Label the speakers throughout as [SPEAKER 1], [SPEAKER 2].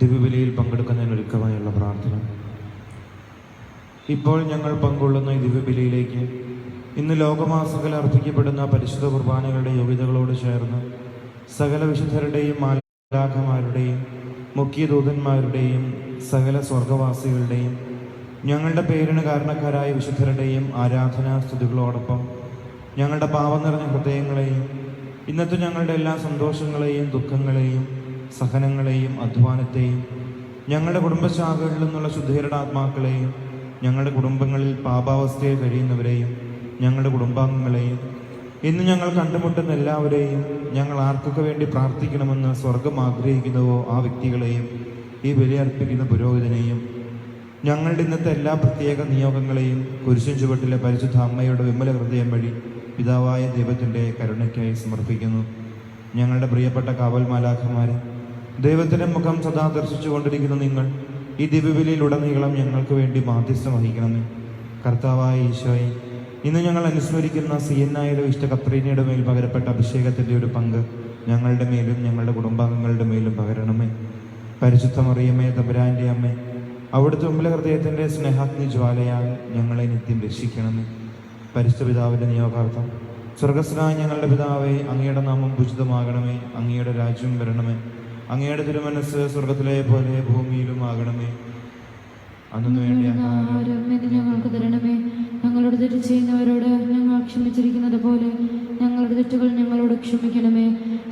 [SPEAKER 1] ദിവ്യബലിയിൽ പങ്കെടുക്കുന്നതിന് ഒരുക്കമായുള്ള പ്രാർത്ഥന. ഇപ്പോൾ ഞങ്ങൾ പങ്കുകൊള്ളുന്ന ഈ ദിവ്യബലിയിലേക്ക് ഇന്ന് ലോകമാസകല അർപ്പിക്കപ്പെടുന്ന പരിശുദ്ധ കുർബാനകളുടെ യോഗ്യതകളോട് ചേർന്ന് സകല വിശുദ്ധരുടെയും മാലാഖമാരുടെയും മുഖ്യദൂതന്മാരുടെയും സകല സ്വർഗവാസികളുടെയും ഞങ്ങളുടെ പേരിന് കാരണക്കാരായ വിശുദ്ധരുടെയും ആരാധനാ സ്തുതികളോടൊപ്പം ഞങ്ങളുടെ പാപം നിറഞ്ഞ ഹൃദയങ്ങളെയും ഇന്നത്തെ ഞങ്ങളുടെ എല്ലാ സന്തോഷങ്ങളെയും ദുഃഖങ്ങളെയും സഹനങ്ങളെയും അധ്വാനത്തെയും ഞങ്ങളുടെ കുടുംബശാഖകളിൽ നിന്നുള്ള ശുദ്ധീകരണ ആത്മാക്കളെയും ഞങ്ങളുടെ കുടുംബങ്ങളിൽ പാപാവസ്ഥയിൽ കഴിയുന്നവരെയും ഞങ്ങളുടെ കുടുംബാംഗങ്ങളെയും ഇന്ന് ഞങ്ങൾ കണ്ടുമുട്ടുന്ന എല്ലാവരെയും ഞങ്ങൾ ആർക്കൊക്കെ വേണ്ടി പ്രാർത്ഥിക്കണമെന്ന് സ്വർഗം ആഗ്രഹിക്കുന്നുവോ ആ വ്യക്തികളെയും ഈ ബലിയർപ്പിക്കുന്ന പുരോഹിതനെയും ഞങ്ങളുടെ ഇന്നത്തെ എല്ലാ പ്രത്യേക നിയോഗങ്ങളെയും കുരിശിൻ ചുവട്ടിലെ പരിശുദ്ധ അമ്മയുടെ വിമല ഹൃദയം വഴി പിതാവായ ദൈവത്തിൻ്റെ കരുണയ്ക്കായി സമർപ്പിക്കുന്നു. ഞങ്ങളുടെ പ്രിയപ്പെട്ട കാവൽ മാലാഖമാരെ, ദൈവത്തിൻ്റെ മുഖം സദാ ദർശിച്ചു കൊണ്ടിരിക്കുന്ന നിങ്ങൾ ഈ ദിവ്യബലിയിലുടനീളം ഞങ്ങൾക്ക് വേണ്ടി മാധ്യസ്ഥം വഹിക്കണമേ. കർത്താവായ ഈശോയെ, ഇന്ന് ഞങ്ങൾ അനുസ്മരിക്കുന്ന സിയന്നായുടെ വിശുദ്ധ കത്രീനയുടെ മേൽ പകരപ്പെട്ട അഭിഷേകത്തിൻ്റെ ഒരു പങ്ക് ഞങ്ങളുടെ മേലും ഞങ്ങളുടെ കുടുംബാംഗങ്ങളുടെ മേലും പകരണമേ. പരിശുദ്ധ മറിയമേ, തമ്പുരാൻ്റെ അമ്മേ, അവിടുത്തെ വിമല ഹൃദയത്തിൻ്റെ സ്നേഹാഗ്നി ജ്വാലയാൽ ഞങ്ങളെ നിത്യം രക്ഷിക്കണമേ. പരിശുദ്ധ പിതാവിൻ്റെ നിയോഗാർത്ഥം. സ്വർഗസ്ഥനായ ഞങ്ങളുടെ പിതാവേ, അങ്ങയുടെ നാമം പൂജിതമാകണമേ. അങ്ങയുടെ രാജ്യം വരണമേ. അങ്ങയുടെ തിരുമനസ്സ് സ്വർഗത്തിലെ പോലെ ഭൂമിയിലും ആകണമേ. അന്നു വേണ്ടി
[SPEAKER 2] ആഹാരം ഞങ്ങൾക്ക് തരണമേ. ഞങ്ങളോട് തെറ്റ് ചെയ്യുന്നവരോട് ഞങ്ങൾ ക്ഷമിച്ചിരിക്കുന്നത് പോലെ ഞങ്ങളുടെ തെറ്റുകൾ ഞങ്ങളോട് ക്ഷമിക്കണമേ.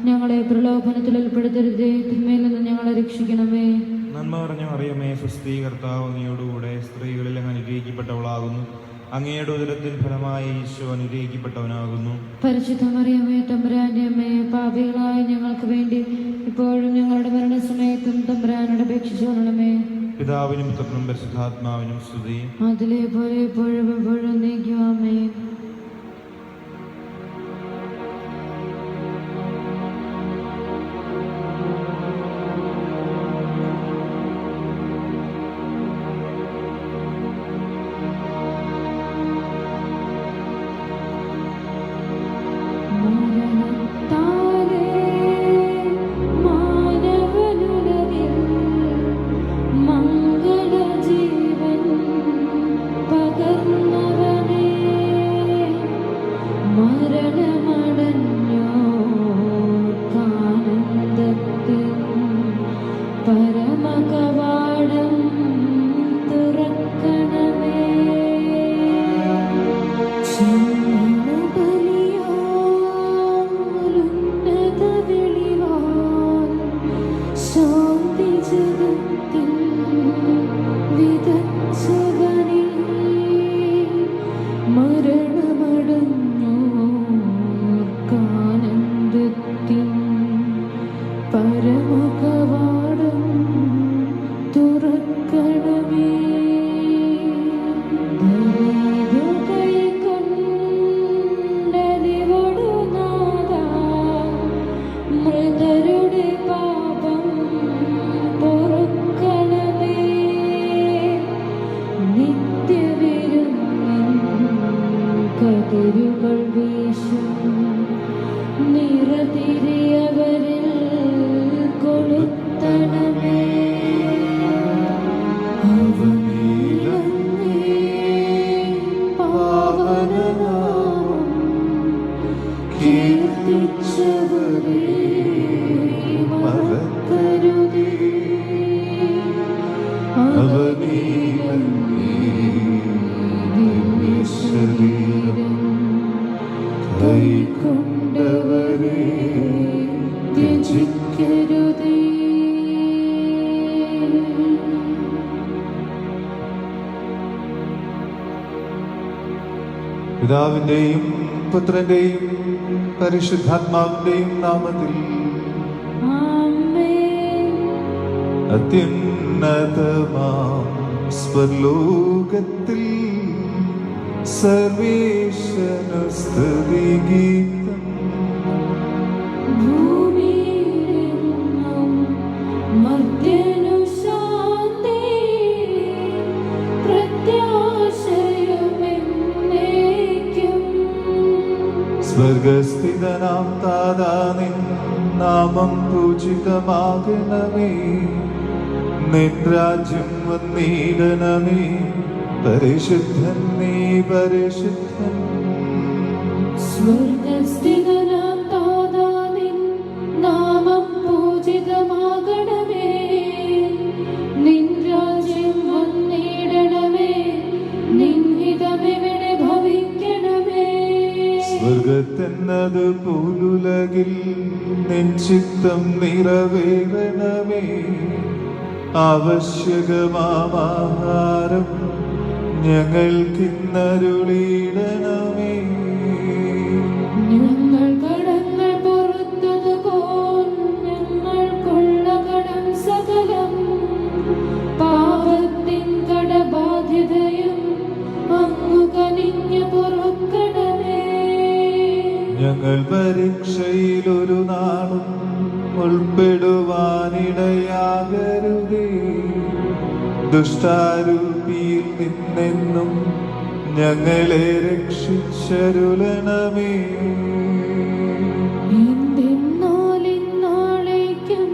[SPEAKER 2] ഞങ്ങളെ പ്രലോഭനത്തിൽ ഉൾപ്പെടുത്തരുതേ, തിന്മയിൽ നിന്ന് ഞങ്ങളെ രക്ഷിക്കണമേ.
[SPEAKER 1] നന്മ പറഞ്ഞ അറിയമേ, സ്വസ്തി, കർത്താവ് അങ്ങയോടുകൂടെ സ്ത്രീകളിൽ അങ്ങ് അനുഗ്രഹിക്കപ്പെട്ടവളാകുന്നു. അങ്ങയുടെ ഉദരത്തിൽ ഫലമായി ഈശോ അനുഗ്രഹിക്കപ്പെട്ടവനാകുന്നു.
[SPEAKER 2] പരിശുദ്ധ മറിയമേ, തമ്പുരാന്റെ അമ്മേ, പാപികളായ ഞങ്ങൾക്ക് വേണ്ടി ഇപ്പോഴും ഞങ്ങളുടെ മരണസമയത്തും തമ്പുരാനോട് അപേക്ഷിച്ചു കൊള്ളണമേ.
[SPEAKER 1] പിതാവിനും പുത്രനും പരിശുദ്ധാത്മാവിനും സ്തുതി.
[SPEAKER 2] അതിലെ പോലെ എപ്പോഴും എപ്പോഴും നീക്കും. ആമേൻ.
[SPEAKER 3] പിതാവിന്റെയും പുത്രന്റെയും പരിശുദ്ധാത്മാവിന്റെയും നാമത്തിൽ അത്യുന്നതമാം സ്വർലോകത്തിൽ സർവേശ്വരനു സ്തുതിഗീതം. സ്വർഗസ്ഥിതനാം താതാ, നിൻ നാമം പൂജിതമാകണമേ. നിൻ രാജ്യം വന്നിടണമേ. പരിശുദ്ധൻ നീ പരിശുദ്ധൻ.
[SPEAKER 2] സ്വർഗ്ഗസ്ഥിതനാം താതാ നിൻ നാമം പൂജിതമാകണമേ. നിൻ രാജ്യം വന്നിടണമേ. നിൻ ഹിതമെവിടെ ഭവിക്കണമേ.
[SPEAKER 3] സ്വർഗത്തെന്നത് പൂലുലകിൽ നിൻ ചിത്തം നിറവേറണമേ. ആവശ്യകമാഹാരം ഞങ്ങൾക്കിന്നരുളിയിടണമേ.
[SPEAKER 2] ഞങ്ങൾ കടങ്ങൾ പൊറുത്തതുപോൽ ഞങ്ങൾക്കുള്ള കടം സകലം. പാപത്തിൻ കടബാധ്യതയും അങ്ങു കനിഞ്ഞു പൊറുക്കണമേ.
[SPEAKER 3] ഞങ്ങൾ പരീക്ഷയിൽ ഒരു നാളും ഉൾപ്പെടുവാനിടയാകരുതേ. ദുഷ്ടാരൂപിയിൽ നിന്നെന്നും ഞങ്ങളെ രക്ഷിച്ചരുളണമേ.
[SPEAKER 2] എന്തെന്നാളിന്നാളേക്കും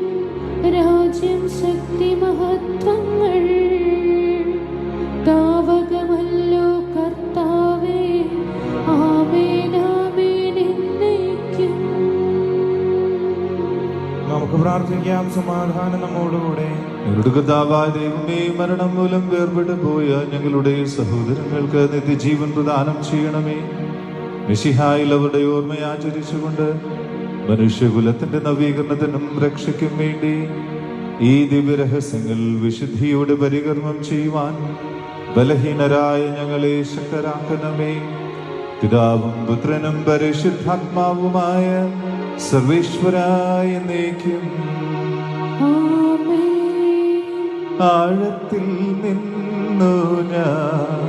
[SPEAKER 2] രാജ്യം ശക്തി മഹത്വങ്ങൾ താവകമല്ലോ കർത്താവേ. ആമേൻ ആമേൻ എന്നേക്കും.
[SPEAKER 1] നമുക്ക് പ്രാർത്ഥിക്കാം. സമാധാനം നമ്മോടുകൂടെ.
[SPEAKER 3] ഞങ്ങളുടെ കർത്താവായ ദൈവമേ, മരണം മൂലം വേർപെട്ടു പോയ ഞങ്ങളുടെ സഹോദരങ്ങൾക്ക് നിത്യജീവൻ പ്രദാനം ചെയ്യണമേ. മിശിഹായിൽ അവരുടെ ഓർമ്മ ആചരിച്ചുകൊണ്ട് മനുഷ്യകുലത്തിന്റെ നവീകരണത്തിനും രക്ഷയ്ക്കും വേണ്ടി ഈ ദിവ്യരഹസ്യങ്ങൾ വിശുദ്ധിയോടെ പരികർമ്മം ചെയ്യുവാൻ ബലഹീനരായ ഞങ്ങളെ ശക്തരാക്കണമേ. പിതാവും പുത്രനും പരിശുദ്ധാത്മാവുമായ സർവേശ്വരായ എന്നേക്കും. ആഴത്തിൽ നിന്നു ഞാൻ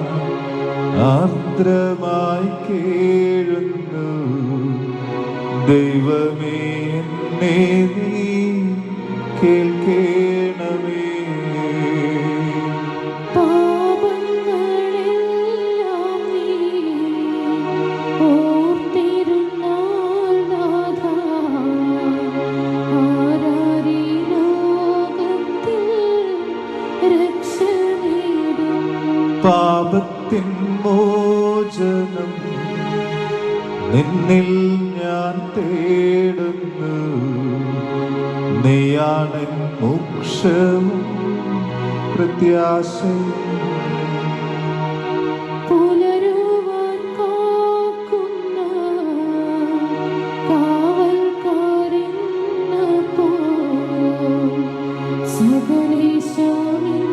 [SPEAKER 3] ആർദ്രമായി കേഴുന്നു. ദൈവമേ, എന്നെ നീ കേൾക്കണമേ. പാപത്തിൻ മോചനം നിന്നിൽ ഞാൻ തേടുന്നു. നീയാണ് മോക്ഷവും പ്രത്യാശയും.
[SPEAKER 2] പുലരുവാൻ കാക്കുന്ന കാവൽക്കാരെന്നപോൽ സകലേശാനിൻ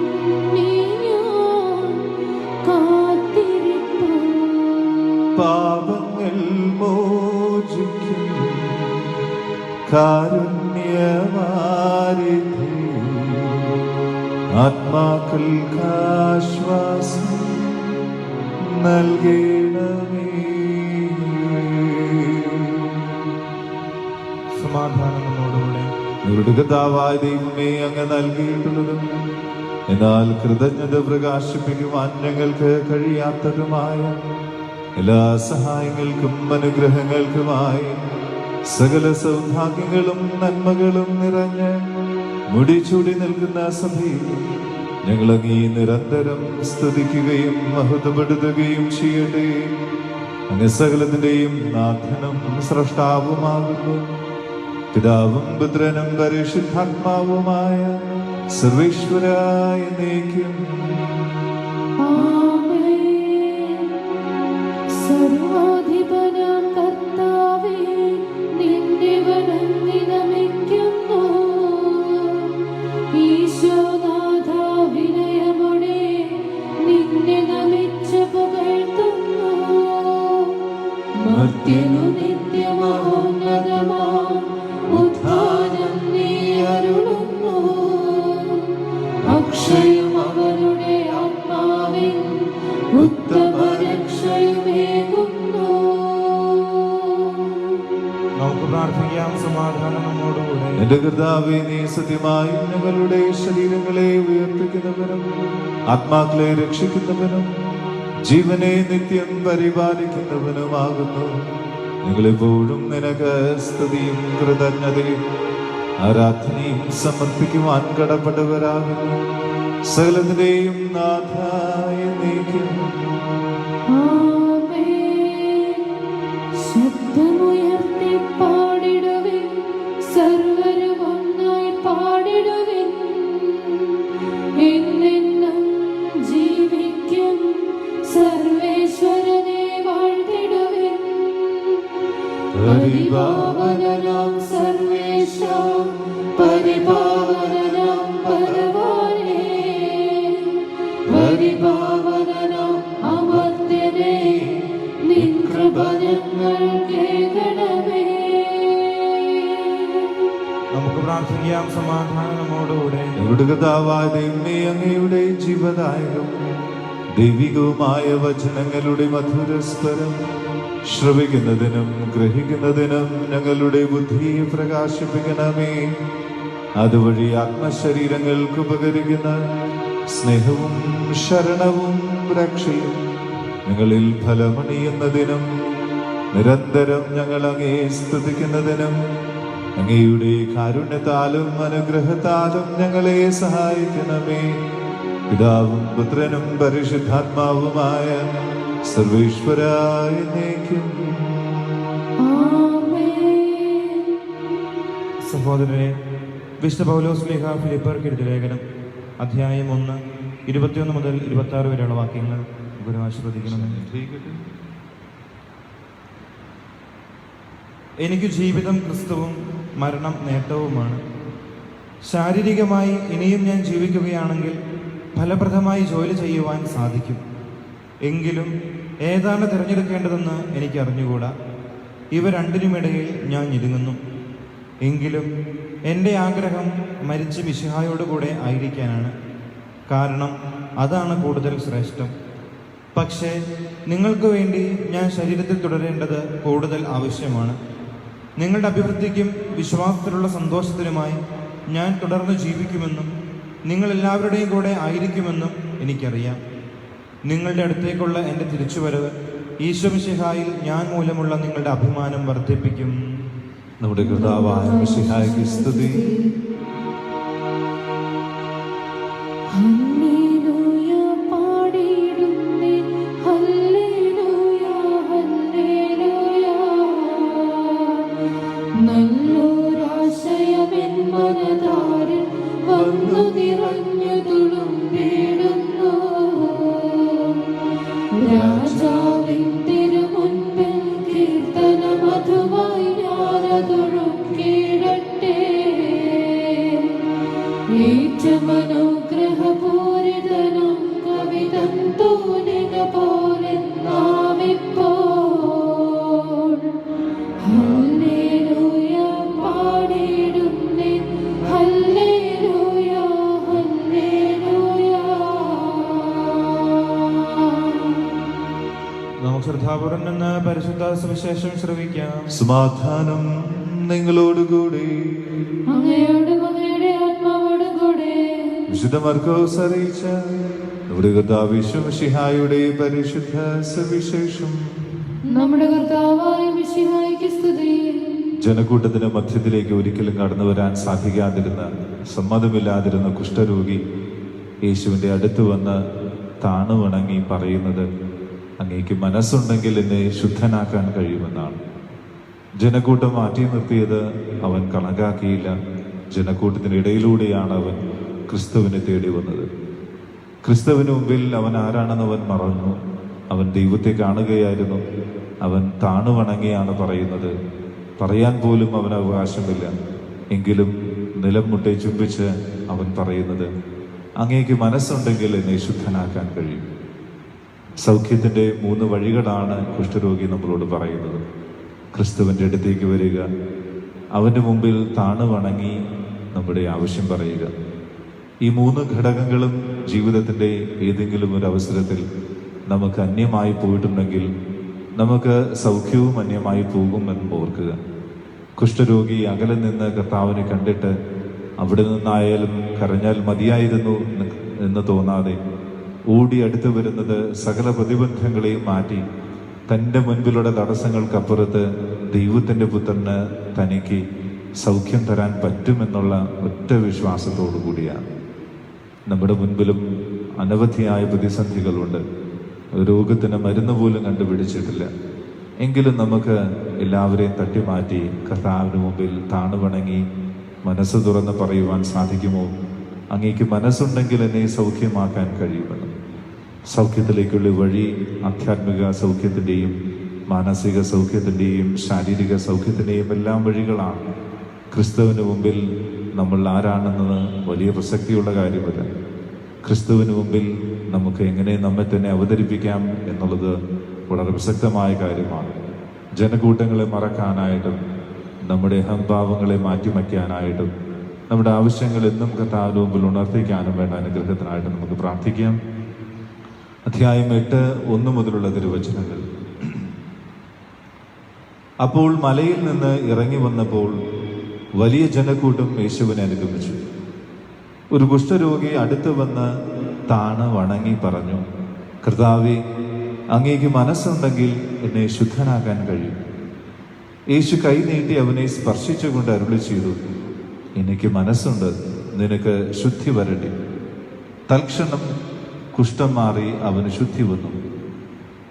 [SPEAKER 3] പാപങ്ങൾ മോചിക്കും കാരുണ്യവാരിധി. ആത്മാക്കൾക്ക് ആശ്വാസം നൽകണമേ.
[SPEAKER 1] സമാധാനം നമ്മോടുകൂടെ.
[SPEAKER 3] ഞങ്ങളുടെ കർത്താവായ ദൈവമേ, അങ്ങ് നൽകിയിട്ടുള്ളതും എന്നാൽ കൃതജ്ഞത പ്രകാശിപ്പിക്കുവാൻ ഞങ്ങൾക്ക് കഴിയാത്തതുമായ എല്ലാ സഹായങ്ങൾക്കും അനുഗ്രഹങ്ങൾക്കുമായി സകല സൗഭാഗ്യങ്ങളും നന്മകളും നിറഞ്ഞ് മുടിചൂടി നിൽക്കുന്ന സഭയിൽ ഞങ്ങളങ്ങീ നിരന്തരം സ്തുതിക്കുകയും മഹത്വപ്പെടുത്തുകയും ചെയ്യട്ടെ. അങ്ങ് സകലത്തിന്റെയും നാഥനും സ്രഷ്ടാവുമാകുന്നു. പിതാവും പുത്രനും പരിശുദ്ധാത്മാവുമായ സർവേശ്വരായ എന്നേക്കും.
[SPEAKER 2] സർവാധിപനാം കർത്താവേ, നിന്നെ വണങ്ങി നമിക്കുന്നു. ഈശോനാഥ, വിനയമോടെ നിന്നെ നമിച്ച് പുകഴ്ത്തുന്നു. മർത്യനു നിത്യമഹോന്നതമാം ഉദ്ധാനം നീ അരുളുന്നു. അക്ഷയം അവരുടെ ആത്മാവിൻ ഉത്തമ രക്ഷയുമേകുന്നു.
[SPEAKER 1] നമുക്ക് പ്രാർത്ഥിക്കാം. സമാധാനം നമ്മോടുകൂടെ.
[SPEAKER 3] എന്റെ കർത്താവേ, നീ സത്യമായും ഞങ്ങളുടെ ശരീരങ്ങളെ ഉയർപ്പിക്കുന്നവനും ആത്മാക്കളെ രക്ഷിക്കുന്നവനും ജീവനെ നിത്യം പരിപാലിക്കുന്നവനുമാകുന്നു. ഞങ്ങളെപ്പോഴും നിനക്ക് സ്തുതിയും കൃതജ്ഞതയും ആരാധനയും സമർപ്പിക്കുവാൻ കടപ്പെട്ടവരാകുന്നു. സകലത്തിന്റെയും നാഥായ നീക്കും.
[SPEAKER 2] ആമേൻ. ശബ്ദമുയർത്തി പാടിടുവിൻ, സർവ്വരും ഒന്നായി പാടിടുവിൻ. എന്നെന്നും ജീവിക്കും സർവേശ്വരനെ വാഴ്ത്തിടുവിൻ. പരിപാവനനാം സർവേശ, പരിപാവനനാം പരവാനേ, പരിപാവനനാം അമർത്യനേ, നിൻ കൃപ ഞങ്ങൾ കേൾക്കണമേ.
[SPEAKER 1] നമുക്ക് പ്രാർത്ഥിക്കാം. സമാധാനം നമ്മോടുകൂടെ.
[SPEAKER 3] ഞങ്ങളുടെ കർത്താവായ ദൈവമേ, അങ്ങയുടെ ജീവദായകം ദൈവികവുമായ വചനങ്ങളുടെ മധുരസ്വരം ശ്രവിക്കുന്നതിനും ഗ്രഹിക്കുന്നതിനും ഞങ്ങളുടെ ബുദ്ധിയെ പ്രകാശിപ്പിക്കണമേ. അതുവഴി ആത്മശരീരങ്ങൾക്ക് ഉപകരിക്കുന്ന സ്നേഹവും ശരണവും രക്ഷയും ഞങ്ങളിൽ ഫലമണിയുന്നതിനും നിരന്തരം ഞങ്ങൾ അങ്ങേ സ്തുതിക്കുന്നതിനും അങ്ങയുടെ കാരുണ്യത്താലും അനുഗ്രഹത്താലും ഞങ്ങളെ സഹായിക്കണമേ. പിതാവും പുത്രനും പരിശുദ്ധാത്മാവുമായ സർവേശ്വരായ നീക്കും.
[SPEAKER 2] ആമേൻ.
[SPEAKER 1] സഹോദരരെ, വിശുദ്ധ പൗലോസ് ശ്ലീഹ ഫിലിപ്പർക്ക് എഴുതിയ ലേഖനം അധ്യായം 1 21 മുതൽ 26 വരെയുള്ള വാക്യങ്ങൾ ഗുരു ആശീർവദിക്കണമെന്ന്. എനിക്ക് ജീവിതം ക്രിസ്തുവും മരണം നേട്ടവുമാണ്. ശാരീരികമായി ഇനിയും ഞാൻ ജീവിക്കുകയാണെങ്കിൽ ഫലപ്രദമായി ജോലി ചെയ്യുവാൻ സാധിക്കും. എങ്കിലും ഏതാണ് തിരഞ്ഞെടുക്കേണ്ടതെന്ന് എനിക്ക് അറിഞ്ഞുകൂടാ. ഇവ രണ്ടിനുമിടയിൽ ഞാൻ ഞെരുങ്ങുന്നു. എങ്കിലും എൻ്റെ ആഗ്രഹം മരിച്ച് മിശിഹായോടുകൂടെ ആയിരിക്കാനാണ്. കാരണം അതാണ് കൂടുതൽ ശ്രേഷ്ഠം. പക്ഷേ നിങ്ങൾക്ക് വേണ്ടി ഞാൻ ശരീരത്തിൽ തുടരേണ്ടത് കൂടുതൽ ആവശ്യമാണ്. നിങ്ങളുടെ അഭിവൃദ്ധിക്കും വിശ്വാസത്തിലുള്ള സന്തോഷത്തിനുമായി ഞാൻ തുടർന്ന് ജീവിക്കുമെന്നും നിങ്ങൾ എല്ലാവരുടെയും കൂടെ ആയിരിക്കുമെന്നും എനിക്കറിയാം. നിങ്ങളുടെ അടുത്തേക്കുള്ള എൻ്റെ തിരിച്ചുവരവ് ഈശോ മിശിഹായിൽ ഞാൻ മൂലമുള്ള നിങ്ങളുടെ അഭിമാനം വർദ്ധിപ്പിക്കും.
[SPEAKER 3] നമ്മുടെ കർത്താവായ മിശിഹായ്ക്ക് സ്തുതി.
[SPEAKER 2] ഹല്ലേലൂയ പാടിടുന്നേ, ഹല്ലേലൂയ ഹല്ലേലൂയ. നല്ലൊരാശയമെൻ മനതാരിൽ വന്നു നിറഞ്ഞു തുളുമ്പിടുന്നു. രാജാവിൻ തിരുമുൻപിൽ കീർത്തനമധുവായി ഞാനതൊഴുക്കിയിടട്ടെ. ഏറ്റമനുഗ്രഹപൂരിതനും കവിതം തൂലിക പോലെ നാമിപ്പോൾ ഹല്ലേലൂയ പാടിടുന്നേ, ഹല്ലേലൂയ ഹല്ലേലൂയ.
[SPEAKER 1] നമുക്ക് ശ്രദ്ധാപൂർവം നിന്ന് പരിശുദ്ധ സുവിശേഷം ശ്രവിക്കാം.
[SPEAKER 3] സമാധാനം നിങ്ങളോടുകൂടി.
[SPEAKER 2] അങ്ങയോടും അങ്ങയുടെ ആത്മാവോടും കൂടെ.
[SPEAKER 3] വിശുദ്ധ മർക്കോസ് അറിയിച്ച നമ്മുടെ കർത്താവ് യേശു മിശിഹായുടെ പരിശുദ്ധ സുവിശേഷം.
[SPEAKER 2] നമ്മുടെ കർത്താവായ മിശിഹായ്ക്ക് സ്തുതി.
[SPEAKER 3] ജനക്കൂട്ടത്തിന് മധ്യത്തിലേക്ക് ഒരിക്കലും കടന്നു വരാൻ സാധിക്കാതിരുന്ന, സമ്മതമില്ലാതിരുന്ന കുഷ്ഠരോഗി യേശുവിൻ്റെ അടുത്ത് വന്ന് താണുവണങ്ങി പറയുന്നത്, അങ്ങേക്ക് മനസ്സുണ്ടെങ്കിൽ എന്നെ ശുദ്ധനാക്കാൻ കഴിയുമെന്നാണ്. ജനക്കൂട്ടം മാറ്റി നിർത്തിയത് അവൻ കണക്കാക്കിയില്ല. ജനക്കൂട്ടത്തിനിടയിലൂടെയാണ് അവൻ ക്രിസ്തുവിനെ തേടി വന്നത്. ക്രിസ്തുവിന് മുമ്പിൽ അവൻ ആരാണെന്ന് അവൻ മറന്നു. അവൻ ദൈവത്തെ കാണുകയായിരുന്നു. അവൻ താണുവണങ്ങിയാണ് പറയുന്നത്. പറയാൻ പോലും അവന് അവകാശമില്ല. എങ്കിലും നിലം മുട്ടെ ചുംബിച്ച് അവൻ പറയുന്നത്, അങ്ങേക്ക് മനസ്സുണ്ടെങ്കിൽ എന്നെ ശുദ്ധനാക്കാൻ കഴിയും. സൗഖ്യത്തിൻ്റെ 3 വഴികളാണ് കുഷ്ഠരോഗി നമ്മളോട് പറയുന്നത്. ക്രിസ്തുവിൻ്റെ അടുത്തേക്ക് വരിക, അവൻ്റെ മുമ്പിൽ താണുവണങ്ങി നമ്മുടെ ആവശ്യം പറയുക. ഈ 3 ഘടകങ്ങളും ജീവിതത്തിൻ്റെ ഏതെങ്കിലും ഒരു അവസരത്തിൽ നമുക്ക് അന്യമായി പോയിട്ടുണ്ടെങ്കിൽ നമുക്ക് സൗഖ്യവും അന്യമായി പോകുമെന്ന് ഓർക്കുക. കുഷ്ഠരോഗി അകലെ നിന്ന് കർത്താവിനെ കണ്ടിട്ട് അവിടെ നിന്നായാലും കരഞ്ഞാൽ മതിയായിരുന്നു എന്ന് തോന്നാതെ ഓടി അടുത്ത് വരുന്നത് സകല പ്രതിബന്ധങ്ങളെയും മാറ്റി തൻ്റെ മുൻപിലുള്ള തടസ്സങ്ങൾക്കപ്പുറത്ത് ദൈവത്തിൻ്റെ പുത്രന് തനിക്ക് സൗഖ്യം തരാൻ പറ്റുമെന്നുള്ള ഒറ്റ വിശ്വാസത്തോടു കൂടിയാണ്. നമ്മുടെ മുൻപിലും അനവധിയായ പ്രതിസന്ധികളുണ്ട്. രോഗത്തിന് മരുന്ന് പോലും കണ്ടുപിടിച്ചിട്ടില്ല. എങ്കിലും നമുക്ക് എല്ലാവരെയും തട്ടിമാറ്റി കർത്താവിന് മുമ്പിൽ താണുവണങ്ങി മനസ്സ് തുറന്ന് പറയുവാൻ സാധിക്കുമോ? അങ്ങേക്ക് മനസ്സുണ്ടെങ്കിൽ എന്നെ സൗഖ്യമാക്കാൻ കഴിയുമെന്ന്. സൗഖ്യത്തിലേക്കുള്ള വഴി ആധ്യാത്മിക സൗഖ്യത്തിൻ്റെയും മാനസിക സൗഖ്യത്തിൻ്റെയും ശാരീരിക സൗഖ്യത്തിൻ്റെയും എല്ലാം വഴികളാണ്. ക്രിസ്തുവിന് മുമ്പിൽ നമ്മൾ ആരാണെന്നത് വലിയ പ്രസക്തിയുള്ള കാര്യമല്ല. ക്രിസ്തുവിന് മുമ്പിൽ നമുക്ക് എങ്ങനെ നമ്മെ തന്നെ അവതരിപ്പിക്കാം എന്നുള്ളത് വളരെ പ്രസക്തമായ കാര്യമാണ്. ജനക്കൂട്ടങ്ങളെ മറക്കാനായിട്ടും നമ്മുടെ അഹംഭാവങ്ങളെ മാറ്റിമയ്ക്കാനായിട്ടും നമ്മുടെ ആവശ്യങ്ങൾ എന്നും കർത്താവിന് മുമ്പിൽ ഉണർത്തിക്കാനും വേണ്ട അനുഗ്രഹത്തിനായിട്ട് നമുക്ക് പ്രാർത്ഥിക്കാം. അധ്യായം 8:1 മുതലുള്ള തിരുവചനങ്ങൾ. അപ്പോൾ മലയിൽ നിന്ന് ഇറങ്ങി വന്നപ്പോൾ വലിയ ജനക്കൂട്ടം യേശുവിനെ അനുഗമിച്ചു. ഒരു കുഷ്ഠരോഗി അടുത്ത് വന്ന് താണു വണങ്ങി പറഞ്ഞു, കർത്താവേ, അങ്ങേക്ക് മനസ്സുണ്ടെങ്കിൽ എന്നെ ശുദ്ധനാക്കാൻ കഴിയും. യേശു കൈ നീട്ടി അവനെ സ്പർശിച്ചുകൊണ്ട് അരുളി ചെയ്തു, എനിക്ക് മനസ്സുണ്ട്, നിനക്ക് ശുദ്ധി വരട്ടെ. തൽക്ഷണം കുഷ്ഠം മാറി അവന് ശുദ്ധി വന്നു.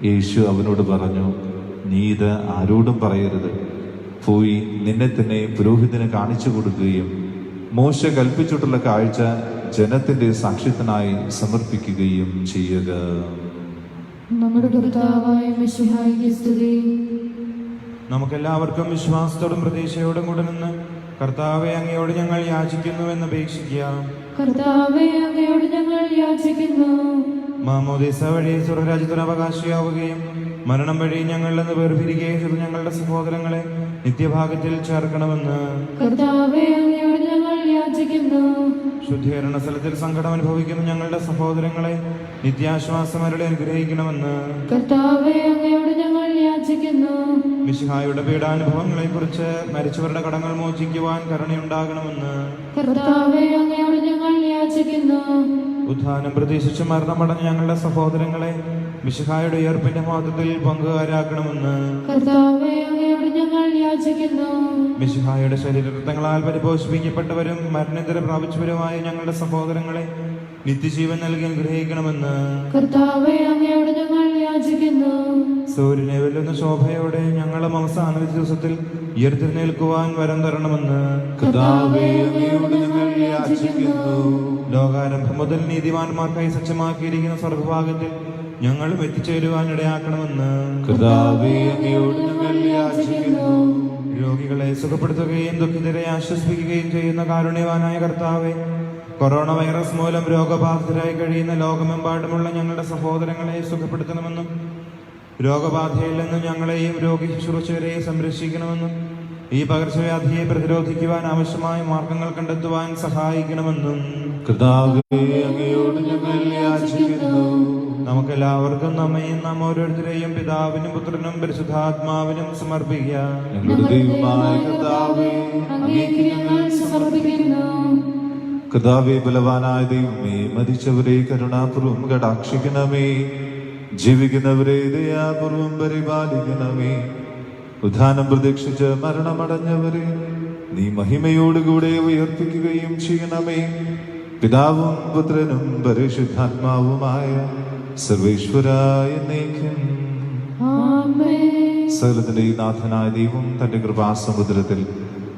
[SPEAKER 3] യേശു അവനോട് പറഞ്ഞു, നീ ഇത് ആരോടും പറയരുത്. പോയി നിന്നെ തന്നെ പുരോഹിതന് കാണിച്ചു കൊടുക്കുകയും മോശ കൽപ്പിച്ചിട്ടുള്ള കാഴ്ച ജനത്തിന്റെ സാക്ഷ്യത്തിനായി സമർപ്പിക്കുകയും ചെയ്യുക.
[SPEAKER 2] നമ്മുടെ കർത്താവായ മിശിഹായിക്ക് സ്തുതി.
[SPEAKER 1] നമുക്കെല്ലാവർക്കും വിശ്വാസത്തോടും പ്രതീക്ഷയോടും കൂടെ നിന്ന് കർത്താവെ, അങ്ങയോട് ഞങ്ങൾ യാചിക്കുന്നുവെന്ന് അപേക്ഷിക്കാം.
[SPEAKER 2] കർത്താവേ, അങ്ങയോട് ഞങ്ങൾ യാചിക്കുന്നു.
[SPEAKER 1] മാമോദീസ വഴി സ്വർഗ്ഗരാജ്യത്തിന് അവകാശിയാവുകയും മരണം വഴി ഞങ്ങളിൽ നിന്ന് വേർപിരിക്കുകയും ചെയ്ത ഞങ്ങളുടെ സഹോദരങ്ങളെ നിത്യഭാഗത്തിൽ ചേർക്കണമെന്ന്
[SPEAKER 2] കർത്താവേ, അങ്ങയോട് ഞങ്ങൾ യാചിക്കുന്നു.
[SPEAKER 1] ശുദ്ധീകരണ സ്ഥലത്തിൽ സങ്കടം അനുഭവിക്കുന്ന ഞങ്ങളുടെ സഹോദരങ്ങളെ നിത്യാശ്വാസം അരുളി അനുഗ്രഹിക്കണമെന്ന്
[SPEAKER 2] കർത്താവേ, അങ്ങയോട് ഞങ്ങൾ യാചിക്കുന്നു.
[SPEAKER 1] മിശിഹായുടെ പീഡാനുഭവങ്ങളെ കുറിച്ച് മരിച്ചവരുടെ കടങ്ങൾ മോചിക്കുവാൻ കരുണയുണ്ടാകണമെന്ന്
[SPEAKER 2] കർത്താവേ, അങ്ങയോട് ഞങ്ങൾ യാചിക്കുന്നു.
[SPEAKER 1] ഉത്ഥാനം പ്രതീക്ഷിച്ച് മരണമടഞ്ഞ ഞങ്ങളുടെ സഹോദരങ്ങളെ മിശിഹായുടെ ഉയർപ്പിന്റെ മഹത്വത്തിൽ പങ്കുകാരാക്കണമെന്ന്
[SPEAKER 2] കർത്താവേ, അങ്ങയോട് ഞങ്ങൾ യാചിക്കുന്നു.
[SPEAKER 1] മിശിഹായുടെ ശരീരരക്തങ്ങളാൽ പരിപോഷിപ്പിക്കപ്പെട്ടവരും മരണത്തിര പ്രാപിച്ചവരുമായ ഞങ്ങളുടെ സഹോദരങ്ങളെ നിത്യജീവൻ നൽകി അനുഗ്രഹിക്കണമെന്ന്
[SPEAKER 2] കർത്താവേ, അങ്ങയോട് ഞങ്ങൾ യാചിക്കുന്നു.
[SPEAKER 1] സൂര്യനെ വെല്ലുന്ന ശോഭയോടെ ഞങ്ങളുടെ അവസാന ദിവസത്തിൽ ഉയർത്തെഴുന്നേൽക്കുവാൻ വരം തരണമെന്ന്
[SPEAKER 3] കർത്താവേ, അങ്ങയോട് ഞങ്ങൾ യാചിക്കുന്നു.
[SPEAKER 1] ലോകാരംഭം മുതൽ നീതിമാന്മാർക്കായി സജ്ജമാക്കിയിരിക്കുന്ന സ്വർഗ്ഗഭാഗത്തിൽ ഞങ്ങളും എത്തിച്ചേരുവാൻ ഇടയാക്കണമെന്ന്
[SPEAKER 3] കർത്താവേ, അങ്ങയോട് ഞങ്ങൾ യാചിക്കുന്നു.
[SPEAKER 1] രോഗികളെ സുഖപ്പെടുത്തുകയും ദുഃഖിതരെ ആശ്വസിപ്പിക്കുകയും ചെയ്യുന്ന കാരുണ്യവാനായ കർത്താവെ, കൊറോണ വൈറസ് മൂലം രോഗബാധിതരായി കഴിയുന്ന ലോകമെമ്പാടുമുള്ള ഞങ്ങളുടെ സഹോദരങ്ങളെ സുഖപ്പെടുത്തണമെന്നും രോഗബാധയിൽ നിന്നും ഞങ്ങളെയും രോഗി ശുശ്രൂഷകരെയും സംരക്ഷിക്കണമെന്നും ഈ പകർച്ചവ്യാധിയെ പ്രതിരോധിക്കുവാൻ ആവശ്യമായ മാർഗങ്ങൾ കണ്ടെത്തുവാൻ സഹായിക്കണമെന്നും
[SPEAKER 3] കർത്താവേ, അങ്ങയോട് ഞങ്ങൾ യാചിക്കുന്നു.
[SPEAKER 1] നമുക്കെല്ലാവർക്കും നമ്മയും നാം ഓരോരുത്തരെയും പിതാവിനും പുത്രനും പരിശുദ്ധാത്മാവിനും സമർപ്പിക്കാം.
[SPEAKER 3] ഞങ്ങളുടെ ദൈവമായ കർത്താവേ, അങ്ങേക്ക് ഞങ്ങൾ
[SPEAKER 2] സമർപ്പിക്കുന്നു.
[SPEAKER 3] കർത്താവേ, ബലവാനായ ദൈവമേ, മരിച്ചവരെ കരുണാപൂർവം കടാക്ഷിക്കണമേ. ജീവിക്കുന്നവരെ ദയാപൂർവം പരിപാലിക്കണമേ. ഉദ്ധാനം പ്രതീക്ഷിച്ച് മരണമടഞ്ഞവരെ നീ മഹിമയോടുകൂടെ ഉയർപ്പിക്കുകയും ചെയ്യണമേ. പിതാവും പുത്രനും പരിശുദ്ധാത്മാവുമായ സർവേശ്വരായ എന്നേക്കും
[SPEAKER 2] ആമേൻ.
[SPEAKER 3] സകലത്തിന്റെ നാഥനായ ദൈവം തന്റെ കൃപാസമുദ്രത്തിൽ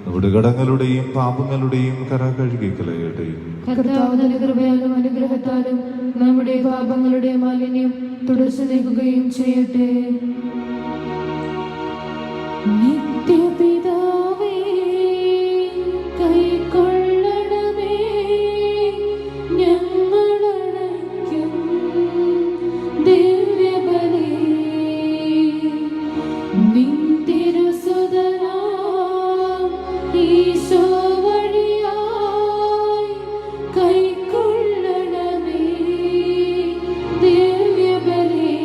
[SPEAKER 3] നമ്മുടെ കടങ്ങളുടെയും പാപങ്ങളുടെയും കര കഴുകിക്കളയട്ടെ.
[SPEAKER 2] കർത്താവ് തന്റെ കൃപയാലും അനുഗ്രഹത്താലും നമ്മുടെ പാപങ്ങളുടെ മാലിന്യം തുടച്ചു നീക്കുകയും ചെയ്യട്ടെ. നിത്യപിതാവേ, കൈക്കൊള്ളണമേ ഞങ്ങളടയ്ക്കും ദിവ്യബലി. നിൻ തിരുസുതനാം ഈശോ വഴിയായി കൈക്കൊള്ളണമേ ദിവ്യബലി.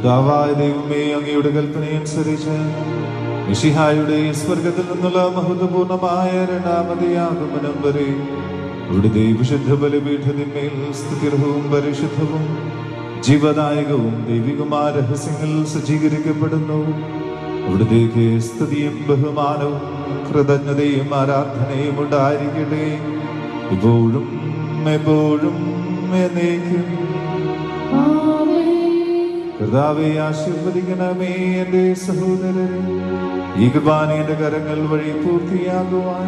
[SPEAKER 3] പിതാവായ ദൈവമേ, അങ്ങയുടെ കൽപ്പനയനുസരിച്ച് മിശിഹായുടെ സ്വർഗത്തിൽ നിന്നുള്ള മഹത്വപൂർണമായ രണ്ടാമത്തെ ആഗമനം വരെ ഇവിടുത്തെ വിശുദ്ധ ബലിപീഠത്തിന്മേൽ സ്തുതിർഹവും പരിശുദ്ധവും ജീവദായകവും ദൈവികമായ രഹസ്യങ്ങൾ സജ്ജീകരിക്കപ്പെടുന്നു. ഇവിടത്തേക്ക് സ്തുതിയും ബഹുമാനവും കൃതജ്ഞതയും ആരാധനയും ഉണ്ടായിരിക്കട്ടെ, ഇപ്പോഴും എപ്പോഴും എന്നേക്കും. കർത്താവേ, ആശീർവദിക്കണമേ എന്റെ സഹോദരരെ. ഈ കുർബാന എന്റെ കരങ്ങൾ വഴി പൂർത്തിയാകുവാൻ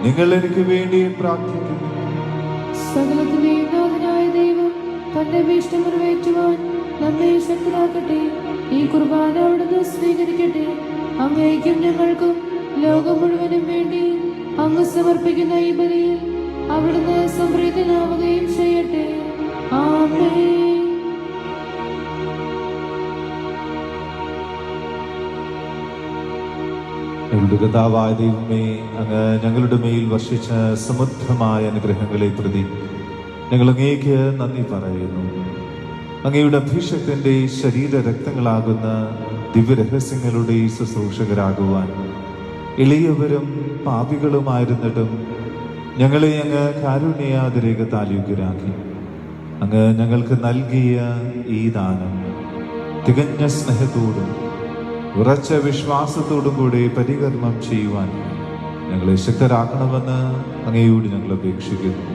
[SPEAKER 3] നിങ്ങൾ എനിക്ക് വേണ്ടി പ്രാർത്ഥിക്കുന്നു.
[SPEAKER 2] സകലത്തിന്റെയും നാഥനായ ദൈവം തന്റെ ഭീഷ്ടം നിറവേറ്റുവാൻ നമ്മെ ശക്തരാക്കട്ടെ. ഈ കുർബാന അവിടുന്ന് സ്വീകരിക്കട്ടെ. അങ്ങേക്കും ഞങ്ങൾക്കും ലോകം മുഴുവനും വേണ്ടി അങ്ങ് സമർപ്പിക്കുന്ന ഈ ബലിയിൽ അവിടുന്ന് സംപ്രീതനാവുകയും ചെയ്യട്ടെ. ആമേൻ.
[SPEAKER 3] ഞങ്ങളുടെ കർത്താവായ ദൈവമേ, അങ്ങ് ഞങ്ങളുടെ മേൽ വർഷിച്ച സമൃദ്ധമായ അനുഗ്രഹങ്ങളെ പ്രതി ഞങ്ങൾ അങ്ങേക്ക് നന്ദി പറയുന്നു. അങ്ങയുടെ അഭിഷേകത്തിന്റെ ശരീരരക്തങ്ങളാകുന്ന ദിവ്യരഹസ്യങ്ങളുടെ ശുശ്രൂഷകരാകുവാൻ എളിയവരും പാപികളുമായിരുന്നിട്ടും ഞങ്ങളെ അങ്ങ് കാരുണ്യാതിരേകത്താൽ യോഗ്യരാക്കി. അങ്ങ് ഞങ്ങൾക്ക് നൽകിയ ഈ ദാനം തികഞ്ഞ സ്നേഹത്തോടും ഉറച്ച വിശ്വാസത്തോടും കൂടി പരികർമ്മം ചെയ്യുവാൻ ഞങ്ങളെ ശക്തരാക്കണമെന്ന് അങ്ങയോട് ഞങ്ങൾ അപേക്ഷിക്കുന്നു.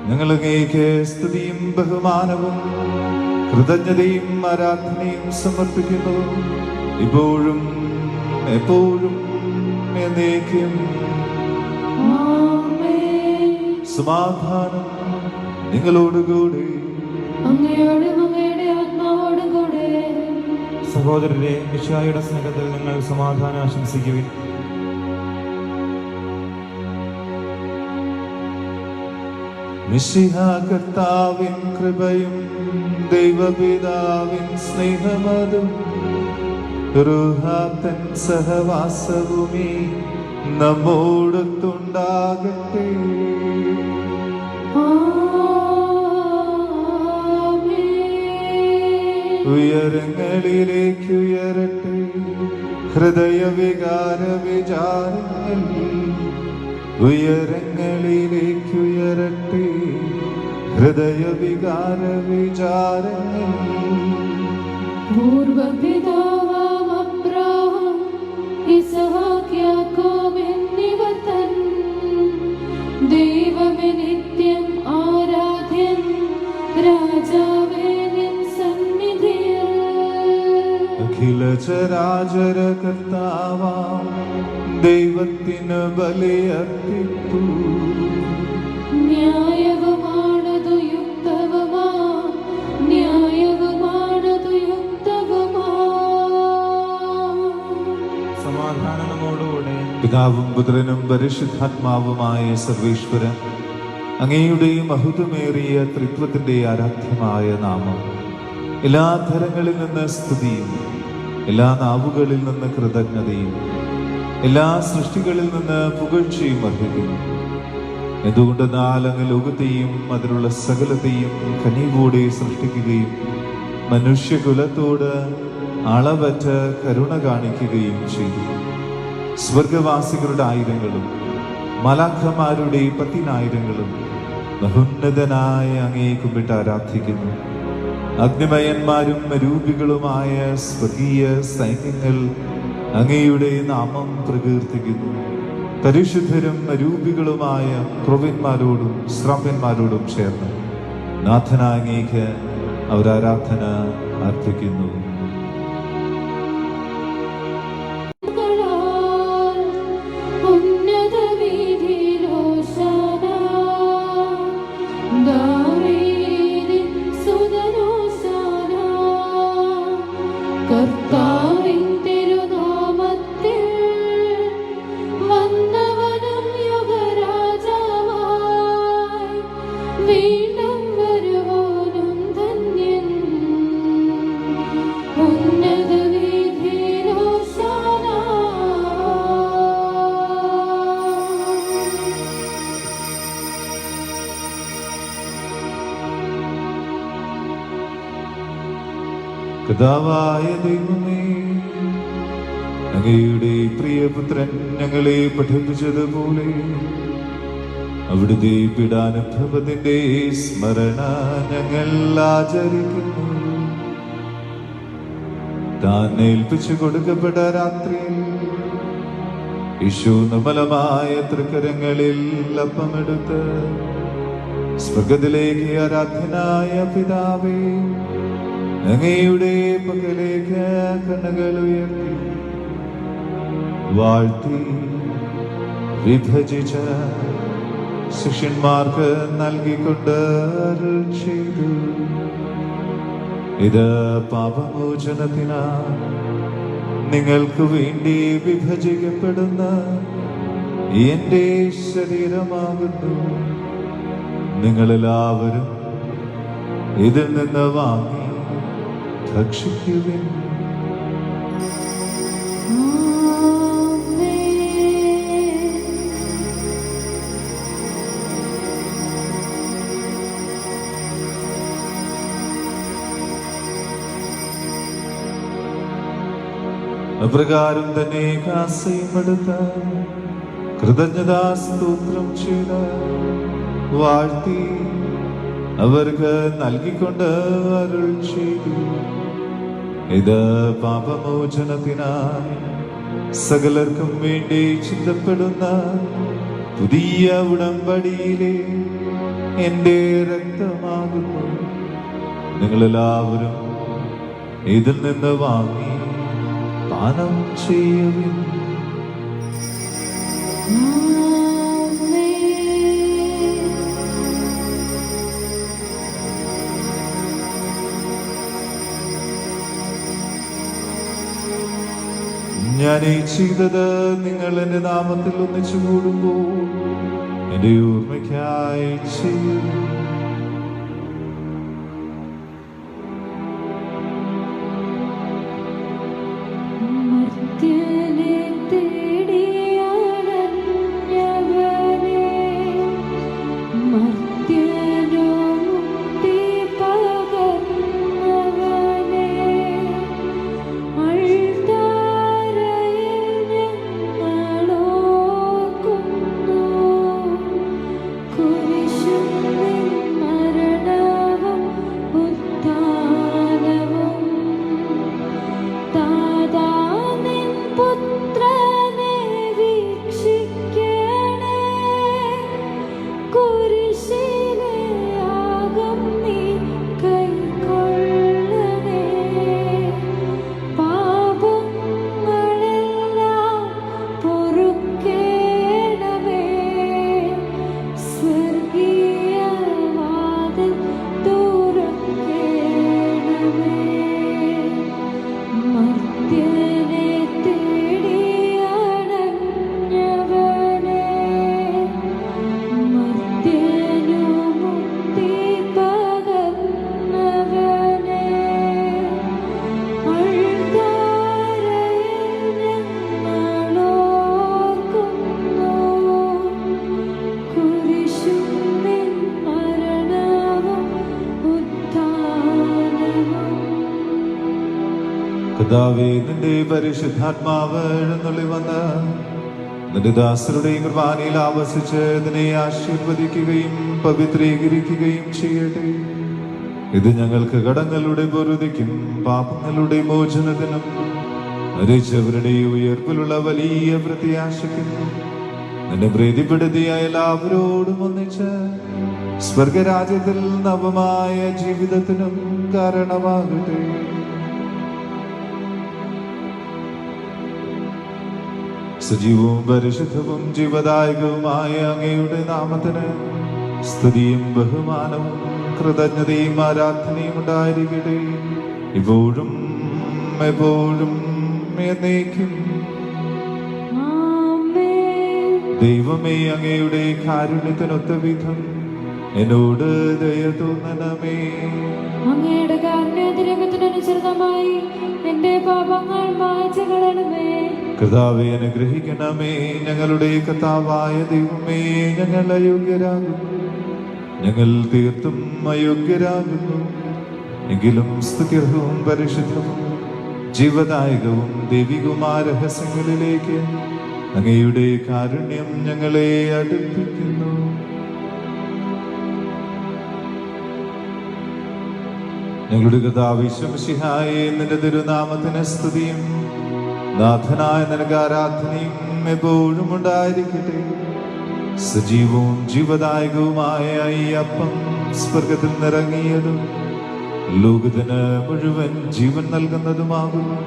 [SPEAKER 3] ഞങ്ങൾ അങ്ങേക്ക് സ്തുതിയും ബഹുമാനവും കൃതജ്ഞതയും ആരാധനയും സമർപ്പിക്കുന്നു, ഇപ്പോഴും എപ്പോഴും എന്നേക്കും. സമാധാനം നിങ്ങളോടുകൂടി.
[SPEAKER 1] സഹോദരരെ, മിശിഹായുടെ സ്നേഹത്തിൽ നിങ്ങൾ സമാധാനം ആശംസിക്കുവിൻ.
[SPEAKER 3] മിശിഹാ കർത്താവിൻ കൃപയും ദൈവപിതാവിൻ സ്നേഹമതും റൂഹാതൻ സഹവാസവുമീ നമ്മോടൊത്തുണ്ടാകട്ടെ. ഉയരങ്ങളിലേക്ക് ഉയരട്ടെ ഹൃദയവികാര വിചാരങ്ങൾ, ഉയരങ്ങളിലേക്ക് ഉയരട്ടെ ഹൃദയവികാര വിചാരങ്ങൾ.
[SPEAKER 2] പൂർവപിതാവാം അബ്രാഹാം, ഇസ്ഹാക്ക്, യാക്കോബ് എന്നിവർ തൻ ദൈവമേ നിത്യം ആരാധ്യൻ, രാജാവേ നിൻ സന്നിധിയിൽ.
[SPEAKER 3] അഖില ചരാചര കർത്താവാം ദൈവത്തിന് ബലിയർപ്പിപ്പൂ.
[SPEAKER 2] ന്യായവുമാണതു യുക്തവുമാ, ന്യായവുമാണതു യുക്തവുമാ.
[SPEAKER 1] സമാധാനം നമ്മോടുകൂടെ.
[SPEAKER 3] പിതാവും പുത്രനും പരിശുദ്ധാത്മാവുമായ സർവേശ്വരൻ, അങ്ങയുടെ മഹത്വമേറിയ ത്രിത്വത്തിന്റെ ആരാധ്യമായ നാമം എല്ലാ ധരങ്ങളിൽ നിന്ന് സ്തുതിയും എല്ലാ നാവുകളിൽ നിന്ന് കൃതജ്ഞതയും എല്ലാ സൃഷ്ടികളിൽ നിന്ന് പുകഴ്ചയും അർഹിക്കുന്നു. എന്തുകൊണ്ടെന്നാൽ അങ്ങ് ലോകത്തെയും അതിലുള്ള സകലത്തെയും കനിവോടെ സൃഷ്ടിക്കുകയും മനുഷ്യകുലത്തോട് അളവറ്റ കരുണ കാണിക്കുകയും ചെയ്തു. സ്വർഗവാസികളുടെ ആയിരങ്ങളും മലാഖമാരുടെ 10,000 മഹോന്നതനായ അങ്ങയെ കുമ്പിട്ട് ആരാധിക്കുന്നു. അഗ്നിമയന്മാരും രൂപികളുമായ സ്വർഗീയ സൈന്യങ്ങൾ അങ്ങയുടെ നാമം പ്രകീർത്തിക്കുന്നു. പരിശുദ്ധരും രൂപികളുമായ ക്രൂവന്മാരോടും ശ്രാവ്യന്മാരോടും ചേർന്ന് നാഥനായ അങ്ങേക്ക് അവർ ആരാധന അർപ്പിക്കുന്നു.
[SPEAKER 2] കർത്താവിൻ തിരുനാമത്തിൽ വന്നവനും യുഗരാജാവായി വീണ്ടും വരുവാനും ധന്യൻ.
[SPEAKER 3] കർത്താവായ ദൈവമേ, അങ്ങയുടെ പ്രിയപുത്രൻ ഞങ്ങളെ പഠിപ്പിച്ചതുപോലെ അവിടുത്തെ പീഡാനുഭവത്തിന്റെ സ്മരണ ഞങ്ങൾ ആചരിക്കുന്നു. താൻ ഏൽപ്പിച്ചു കൊടുക്കപ്പെട്ട രാത്രിയിൽ യേശു നിർമ്മലമായ തൃക്കരങ്ങളിൽ അപ്പമെടുത്ത് സ്വർഗത്തിലേക്ക് ആരാധ്യനായ പിതാവേ, അങ്ങയുടെ പക്കലേക്ക് കണ്ണുകൾ ഉയർത്തി വാഴ്ത്തി വിഭജിച്ച ശിഷ്യന്മാർക്ക് നൽകിക്കൊണ്ട് അരുൾ ചെയ്തു, ഇത് പാപമോചനത്തിനാ നിങ്ങൾക്ക് വേണ്ടി വിഭജിക്കപ്പെടുന്ന എന്റെ ശരീരമാകുന്നു. നിങ്ങളെല്ലാവരും ഇതിൽ നിന്ന് വാങ്ങി ഭക്ഷിക്കുവിൻ. അപ്രകാരം തന്നെ കാസയും എടുത്ത കൃതജ്ഞതാസ്തോത്രം ചെയ്ത് വാഴ്ത്തി അവർക്ക് നൽകിക്കൊണ്ട് അരുൾ ചെയ്തു, ഇത് പാപമോചനത്തിനായി സകലർക്കും വേണ്ടി ചിന്തപ്പെടുന്ന പുതിയ ഉടമ്പടിയിലെ എന്റെ രക്തമാകുന്നു. നിങ്ങളെല്ലാവരും ഇതിൽ നിന്ന് വാങ്ങി പാനം ചെയ്യുവിൻ. ഞാൻ ഈ ചെയ്തത് നിങ്ങൾ എന്റെ നാമത്തിൽ ഒന്നിച്ചു കൂടുമ്പോൾ എന്റെ ഓർമ്മയ്ക്കായി ചെയ്യും. കർത്താവേ, നിന്റെ പരിശുദ്ധാത്മാവ് എഴുന്നള്ളി വന്ന് നിന്റെ ദാസരുടെ കുർബാനയിൽ ആവസിച്ച് ഇതിനെ ആശീർവദിക്കുകയും പവിത്രീകരിക്കുകയും ചെയ്യട്ടെ. ഇത് ഞങ്ങൾക്ക് കടങ്ങളുടെ പൊറുതിക്കും പാപങ്ങളുടെ മോചനത്തിനും മരിച്ചവരുടെ ഉയർപ്പിലുള്ള വലിയ പ്രത്യാശയ്ക്കും നിന്നെ പ്രീതിപ്പെടുത്തിയ എല്ലാവരോടും ഒന്നിച്ച് സ്വർഗരാജ്യത്തിൽ നവമായ ജീവിതത്തിനും കാരണമാകട്ടെ. സജീവവും പരിശുദ്ധവും ജീവദായകവുമായ അങ്ങയുടെ നാമത്തിന് സ്തുതിയും ബഹുമാനവും കൃതജ്ഞതയും ആരാധനയും ഉണ്ടായിരിക്കട്ടെ, ഇപ്പോഴും എപ്പോഴും എന്നേക്കും. ദൈവമേ, അങ്ങയുടെ കാരുണ്യത്തിനൊത്ത വിധം എന്നോട് ദയ തോന്നണമേ.
[SPEAKER 2] അങ്ങയുടെ കാരുണ്യത്തിനനുസൃതമായി എന്റെ പാപങ്ങൾ മായ്ച്ചു കളയണമേ.
[SPEAKER 3] കർത്താവേ, അനുഗ്രഹിക്കണമേ. ഞങ്ങളുടെ കർത്താവായ ദൈവമേ, ഞങ്ങൾ അയോഗ്യരാകുന്നു, ഞങ്ങൾ തീർത്തും അയോഗ്യരാകുന്നു. എങ്കിലും സ്തുത്യർഹവും പരിശുദ്ധവും ജീവദായകവും ദൈവികവുമായ രഹസ്യങ്ങളിലേക്ക് അങ്ങയുടെ കാരുണ്യം ഞങ്ങളെ അടുപ്പിക്കുന്നു. ഞങ്ങളുടെ കർത്താവ് യേശു മിശിഹായേ, നിന്റെ തിരുനാമത്തിന് സ്തുതിയും നാഥനായ നിനക്ക് ആരാധനയും എപ്പോഴും ഉണ്ടായിരിക്കട്ടെ. സജീവവും ജീവദായകവുമായ ഈ അപ്പം സ്വർഗത്തിൽ നിറങ്ങിയതും ലോകത്തിന് മുഴുവൻ ജീവൻ നൽകുന്നതുമാകുന്നു.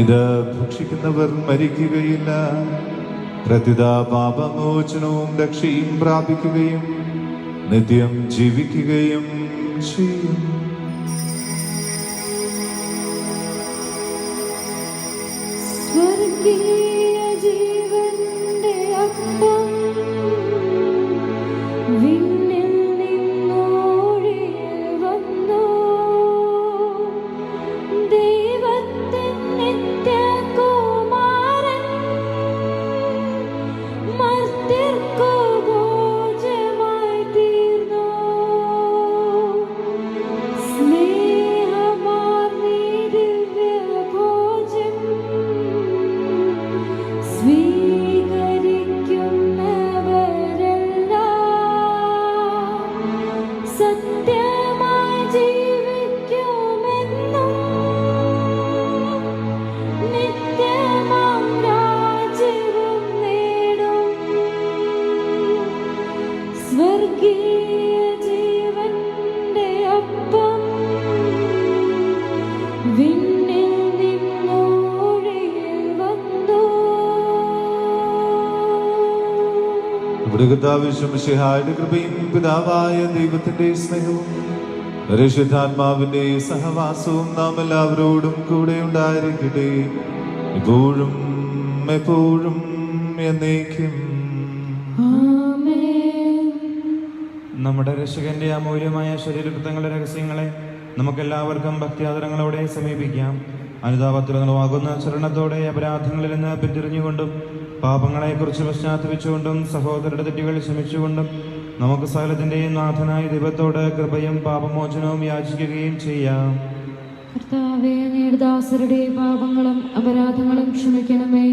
[SPEAKER 3] ഇത് ഭക്ഷിക്കുന്നവർ മരിക്കുകയില്ല, പ്രത്യുത പാപമോചനവും രക്ഷയും പ്രാപിക്കുകയും നിത്യം ജീവിക്കുകയും ചെയ്യും.
[SPEAKER 2] സ്വർഗീയ ജീവന്റെ അപ്പം വിണ്ണിൽ നിന്നൊഴുകി വന്നു. ദൈവത്തിൻ നിത്യകുമാരൻ മർത്യർക്കു ഭോജ്യമായി തീർന്നു. സ്നേഹമാർന്നീ ദിവ്യഭോജ്യം സ്വീകരിക്കുന്നവരെല്ലാം സത്യമായി ജീവിക്കുമെന്നും നിത്യമാം രാജ്യവും നേടും. സ്വർഗീയ ജീവന്റെ അപ്പം വിണ്ണിൽ നിന്നൊഴുകി വന്നു.
[SPEAKER 3] നമ്മുടെ കർത്താവ് യേശു മിശിഹായുടെ കൃപയും പിതാവായ ദൈവത്തിന്റെ സ്നേഹവും പരിശുദ്ധാത്മാവിന്റെ സഹവാസവും നാം എല്ലാവരോടും കൂടെ ഉണ്ടായിരിക്കട്ടെ, ഇപ്പോഴും എപ്പോഴും എന്നേക്കും.
[SPEAKER 2] ആമേൻ.
[SPEAKER 1] നമ്മുടെ രക്ഷകന്റെ അമൂല്യമായ ശരീരകൃത്യങ്ങളുടെ രഹസ്യങ്ങളെ നമുക്കെല്ലാവർക്കും ഭക്തിയാദരങ്ങളോടെ സമീപിക്കാം. അനുതാപത്തിലുമാകുന്ന ചരണത്തോടെ അപരാധങ്ങളിൽ നിന്ന് പിന്തിരിഞ്ഞുകൊണ്ടും പാപങ്ങളെക്കുറിച്ച് പശ്ചാത്തപിച്ചുകൊണ്ടും സഹോദരരുടെ തെറ്റുകൾ ക്ഷമിച്ചുകൊണ്ടും നമുക്ക് സകലത്തിന്റെയും നാഥനായ ദൈവത്തോട് കൃപയും പാപമോചനവും യാചിക്കുകയും ചെയ്യാം.
[SPEAKER 2] കർത്താവേ, അങ്ങയുടെ ദാസരുടെ പാപങ്ങളും അപരാധങ്ങളും ക്ഷമിക്കണമേ.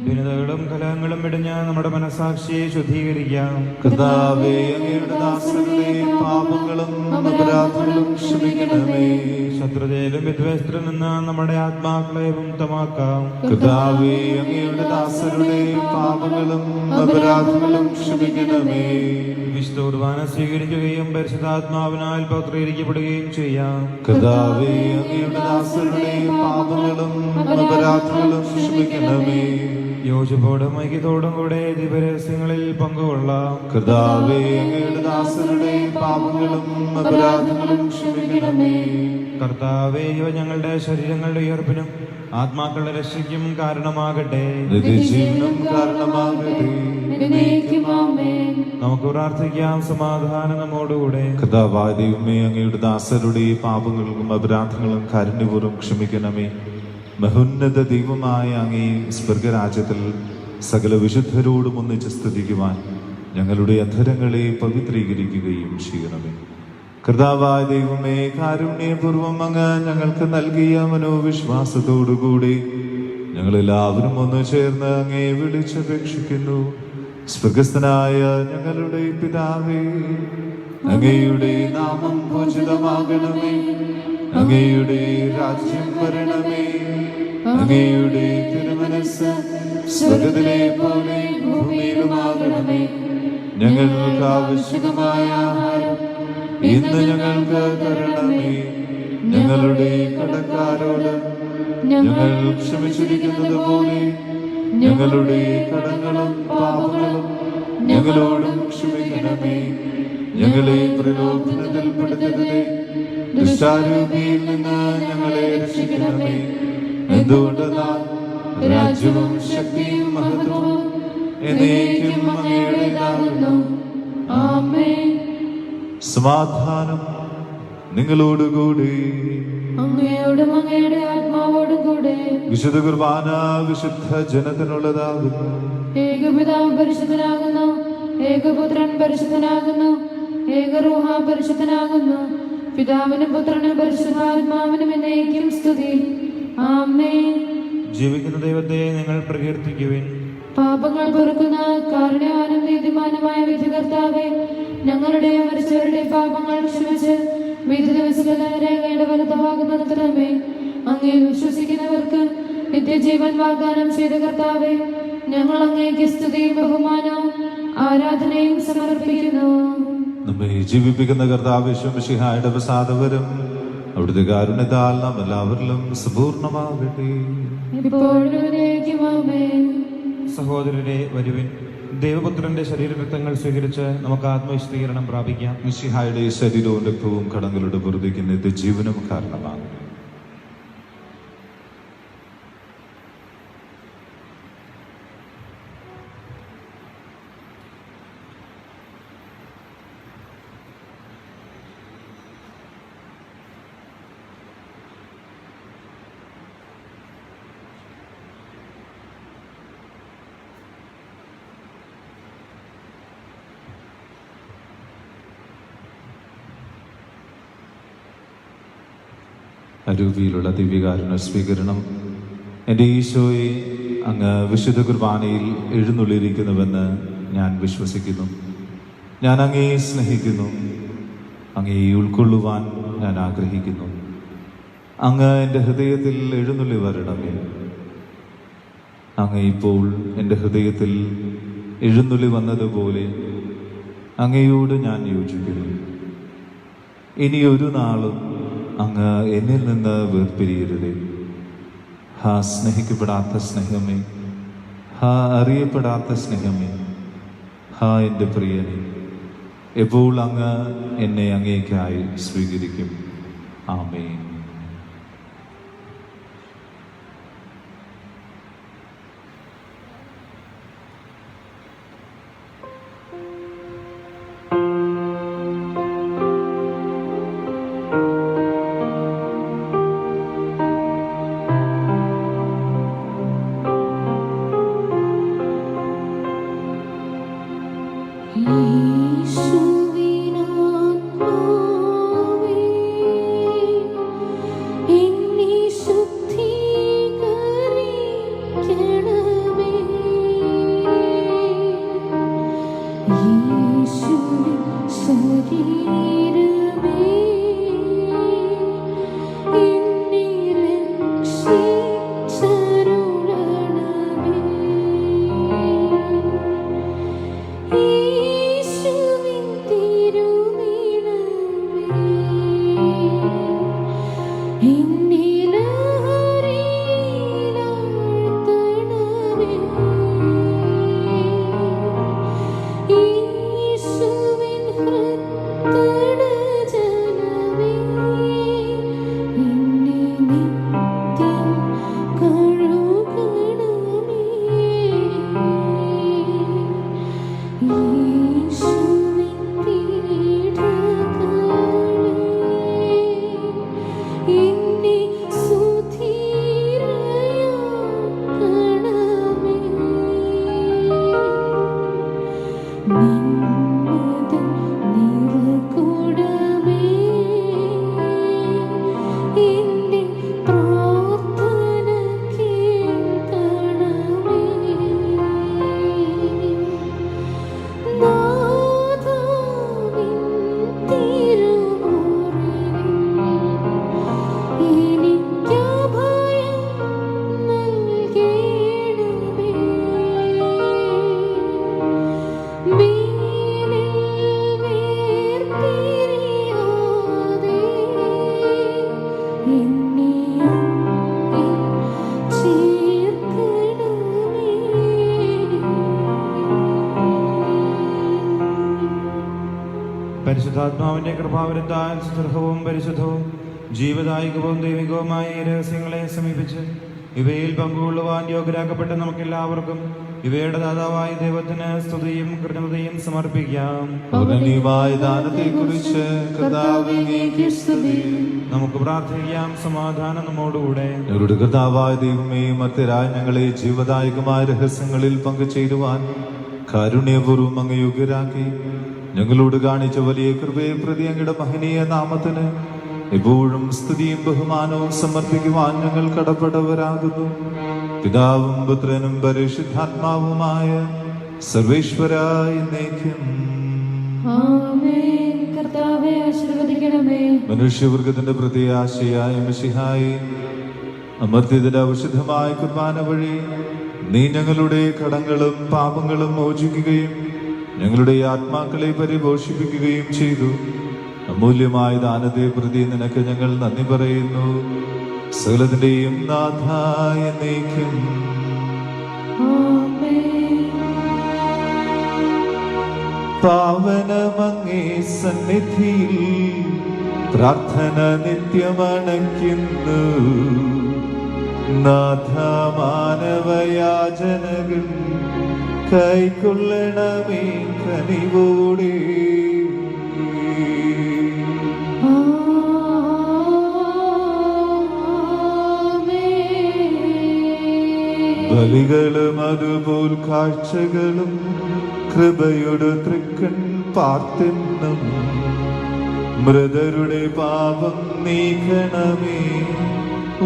[SPEAKER 1] ഭിന്നതകളും കലഹങ്ങളും വെടിഞ്ഞ് നമ്മുടെ മനസാക്ഷിയെ ശുദ്ധീകരിക്കാം.
[SPEAKER 3] കർത്താവേ, അങ്ങയുടെ ദാസരുടെ പാപങ്ങളും അപരാധങ്ങളും ക്ഷമിക്കണമേ.
[SPEAKER 1] ശത്രുതയിലും വിദ്വേഷത്തിലും നിന്ന് നമ്മുടെ ആത്മാക്കളെ മുക്തമാക്കാം.
[SPEAKER 3] കർത്താവേ, അങ്ങയുടെ ദാസരുടെ പാപങ്ങളും അപരാധങ്ങളും ക്ഷമിക്കണമേ.
[SPEAKER 1] വിശുദ്ധ കുർബാന സ്വീകരിക്കുകയും പരിശുദ്ധാത്മാവിനാൽ പൗത്രീകരിക്കപ്പെടുകയും ചെയ്യാം.
[SPEAKER 3] കർത്താവേ, അങ്ങയുടെ ദാസരുടെ പാപങ്ങളും അപരാധങ്ങളും ക്ഷമിക്കണമേ.
[SPEAKER 1] യോജിപ്പോടും ഐക്യത്തോടും കൂടെ ദിവരഹസ്യങ്ങളിൽ പങ്കുകൊള്ളാം.
[SPEAKER 3] കർത്താവേ, അങ്ങയുടെ ദാസരുടെ പാപങ്ങളും അപരാധങ്ങളും ക്ഷമിക്കണമേ.
[SPEAKER 1] കർത്താവേ, ഇവ ഞങ്ങളുടെ ശരീരങ്ങളുടെ ഉയർപ്പിനും ആത്മാക്കളുടെ രക്ഷയ്ക്കും കാരണമാകട്ടെ.
[SPEAKER 3] നിത്യജീവനും കാരണമാകട്ടെ.
[SPEAKER 2] എന്നേക്കും ആമേൻ.
[SPEAKER 1] നമുക്ക് പ്രാർത്ഥിക്കാം. സമാധാനം നമ്മോടുകൂടെ.
[SPEAKER 3] കർത്താവായ ദൈവമേ, അങ്ങയുടെ ദാസരുടെ പാപങ്ങളും അപരാധങ്ങളും കാരുണ്യപൂർവ്വം ക്ഷമിക്കണമേ. മഹോന്നത ദൈവമായ അങ്ങേ സ്വർഗരാജ്യത്തിൽ സകല വിശുദ്ധരോടും ഒന്നിച്ച് സ്തുതിക്കുവാൻ ഞങ്ങളുടെ അധരങ്ങളെ പവിത്രീകരിക്കുകയും ചെയ്യണമേ. കർത്താവായ ദൈവമേ, കാരുണ്യപൂർവ്വം അങ്ങ് ഞങ്ങൾക്ക് നൽകിയ മനോവിശ്വാസത്തോടുകൂടി ഞങ്ങളെല്ലാവരും ഒന്ന് ചേർന്ന് അങ്ങേ വിളിച്ചപേക്ഷിക്കുന്നു. സ്വർഗസ്ഥനായ ഞങ്ങളുടെ പിതാവേ, അങ്ങയുടെ നാമം പൂജിതമാകണമേ. അങ്ങയുടെ രാജ്യം വരണമേ. അങ്ങയുടെ തിരുമനസ്സ് സ്വർഗത്തിലെ പോലെ ഭൂമിയിലുമാകണമേ. ഞങ്ങൾക്ക് ആവശ്യമായ ആഹാരം ഇന്ന് ഞങ്ങൾക്ക് തരണമേ. ഞങ്ങളുടെ കടക്കാരോട് ഞങ്ങൾ ക്ഷമിച്ചിരിക്കുന്നത് പോലെ ഞങ്ങളുടെ കടങ്ങളും പാപങ്ങളും ഞങ്ങളോടും ക്ഷമിക്കണമേ. ഞങ്ങളെ പ്രലോഭനത്തിൽ പെടുത്തരുതേ, ദുഷ്ടാരൂപിയിൽ നിന്ന് ഞങ്ങളെ രക്ഷിക്കണമേ. എന്തുകൊണ്ടെന്നാൽ രാജ്യവും ശക്തിയും മഹത്വവും എന്നേക്കും അങ്ങയുടേതാകുന്നു.
[SPEAKER 2] ആമേൻ.
[SPEAKER 3] സമാധാനം നിങ്ങളോടുകൂടി.
[SPEAKER 2] അങ്ങയോടും അങ്ങയുടെ ആത്മാവോടും കൂടെ.
[SPEAKER 3] വിശുദ്ധ കുർബാന വിശുദ്ധ ജനത്തിനുള്ളതാകുന്നു.
[SPEAKER 2] ഏകപിതാവ് പരിശുദ്ധനാകുന്നു, ഏകപുത്രൻ പരിശുദ്ധനാകുന്നു, ഏകരൂഹ പരിശുദ്ധനാകുന്നു, പിതാവിനും പുത്രനും പരിശുദ്ധാത്മാവിനും എന്നേക്കും സ്തുതി. ആമേൻ.
[SPEAKER 1] ജീവിക്കുന്ന ദൈവത്തെ നിങ്ങൾ പ്രകീർത്തിക്കുവിൻ.
[SPEAKER 2] പാപങ്ങൾ പൊറുക്കുന്ന കാരുണ്യവാനും നീതിമാനുമായ വിധികർത്താവേ, ഞങ്ങളുടെ മരിച്ചവരുടെ പാപങ്ങൾ ക്ഷമിച്ച് വിധി ദിവസങ്ങളിൽ അങ്ങയുടെ വലതുഭാഗം നിർത്തണമേ. അങ്ങേ വിശ്വസിക്കുന്നവർക്ക് നിത്യജീവൻ വാഗ്ദാനം ചെയ്ത കർത്താവേ, ഞങ്ങൾ അങ്ങേക്ക് സ്തുതിയും ബഹുമാനവും ആരാധനയും സമർപ്പിക്കുന്നു.
[SPEAKER 3] നമ്മെ ജീവിപ്പിക്കുന്ന കർത്താവ് മിശിഹായുടെ പ്രസാദവരും അവിടുത്തെ കാരുണ്യത്താൽ നാം എല്ലാവരിലും സമ്പൂർണ്ണമാകട്ടെ.
[SPEAKER 2] ഇപ്പോഴും എന്നേക്കും ആമേൻ.
[SPEAKER 1] സഹോദരരെ, വരുവിൻ. ദൈവപുത്രന്റെ ശരീരരക്തങ്ങൾ സ്വീകരിച്ച് നമുക്ക് ആത്മവിശുദ്ധീകരണം പ്രാപിക്കാം.
[SPEAKER 3] മിശിഹായുടെ ശരീരവും രക്തവും കടങ്ങളുടെ വെറുതെക്ക് നിത്യജീവനും കാരണമാകും. അരൂപിയിലുള്ള ദിവ്യകാരുണ്യ സ്വീകരണം. എൻ്റെ ഈശോയെ, അങ്ങ് വിശുദ്ധ കുർബാനയിൽ എഴുന്നള്ളിയിരിക്കുന്നുവെന്ന് ഞാൻ വിശ്വസിക്കുന്നു. ഞാൻ അങ്ങയെ സ്നേഹിക്കുന്നു. അങ്ങയെ ഉൾക്കൊള്ളുവാൻ ഞാൻ ആഗ്രഹിക്കുന്നു. അങ്ങ് എൻ്റെ ഹൃദയത്തിൽ എഴുന്നള്ളി വരണമേ. അങ്ങ് ഇപ്പോൾ എൻ്റെ ഹൃദയത്തിൽ എഴുന്നള്ളി വന്നതുപോലെ അങ്ങയോട് ഞാൻ യോജിക്കുന്നു. ഇനിയൊരു നാളും അങ്ങ് എന്നിൽ നിന്ന് വേർപിരിയരുതേ. ഹാ സ്നേഹിക്കപ്പെടാത്ത സ്നേഹമേ, ഹാ അറിയപ്പെടാത്ത സ്നേഹമേ, ഹാ എൻ്റെ പ്രിയനെ, എപ്പോൾ അങ്ങ് എന്നെ അങ്ങേക്കായി സ്വീകരിക്കും. ആമേൻ.
[SPEAKER 1] പരിശുദ്ധാത്മാവിന്റെ കൃപാവരത്താൽ സുദൃഢവും പരിശുദ്ധവും ജീവദായകവും ദൈവികവുമായ ഈ രഹസ്യങ്ങളെ സമീപിച്ച് ഇവയിൽ പങ്കുകൊള്ളുവാൻ യോഗ്യരാക്കപ്പെട്ട നമുക്കെല്ലാവർക്കും ഇവയുടെ ദാതാവായ ദൈവത്തിന് സ്തുതിയും കൃതജ്ഞതയും സമർപ്പിക്കാം.
[SPEAKER 3] ദാനത്തെക്കുറിച്ച്
[SPEAKER 1] നമുക്ക് പ്രാർത്ഥിക്കാം. സമാധാനം നമ്മോടുകൂടെ.
[SPEAKER 3] ഞങ്ങളുടെ കർത്താവായ ദൈവമേ, മർത്യരായ ഞങ്ങളെ ജീവദായകമായ രഹസ്യങ്ങളിൽ പങ്കുചേരുവാൻ കാരുണ്യപൂർവ്വം അങ്ങ് യോഗ്യരാക്കി ഞങ്ങളോട് കാണിച്ച വലിയ കൃപയെ പ്രതി അങ്ങയുടെ മഹനീയ നാമത്തിന് എപ്പോഴും സ്തുതിയും ബഹുമാനവും സമർപ്പിക്കുവാൻ ഞങ്ങൾ കടപ്പെട്ടവരാകുന്നു. പിതാവും പുത്രനും പരിശുദ്ധാത്മാവുമായ സർവേശ്വരായ എന്നേക്കും.
[SPEAKER 2] ആമേൻ. കർത്താവേ ആശീർവദിക്കണമേ.
[SPEAKER 3] മനുഷ്യവർഗത്തിന്റെ പ്രത്യാശയായ മിശിഹായെ, അമർത്യത്തിന്റെ ഔഷധമായ കുർബാന വഴി നീ ഞങ്ങളുടെ കടങ്ങളും പാപങ്ങളും മോചിക്കുകയും ഞങ്ങളുടെ ആത്മാക്കളെ പരിപോഷിപ്പിക്കുകയും ചെയ്തു. അമൂല്യമായ ദാനത്തെ പ്രതി നിനക്ക് ഞങ്ങൾ നന്ദി പറയുന്നു. സകലത്തിന്റെയും നാഥായ എന്നേക്കും. പാവനമങ്ങേ സന്നിധിയിൽ പ്രാർത്ഥന നിത്യമണയ്ക്കുന്നു. നാഥ മാനവയാചനകൾ കൈക്കൊള്ളണമേ കനിവോടെ. ബലികളും അതുപോൽ കാഴ്ചകളും കൃപയുടെ തൃക്കൺ പാർത്തെന്നും മൃതരുടെ പാപം നീക്കണമേ,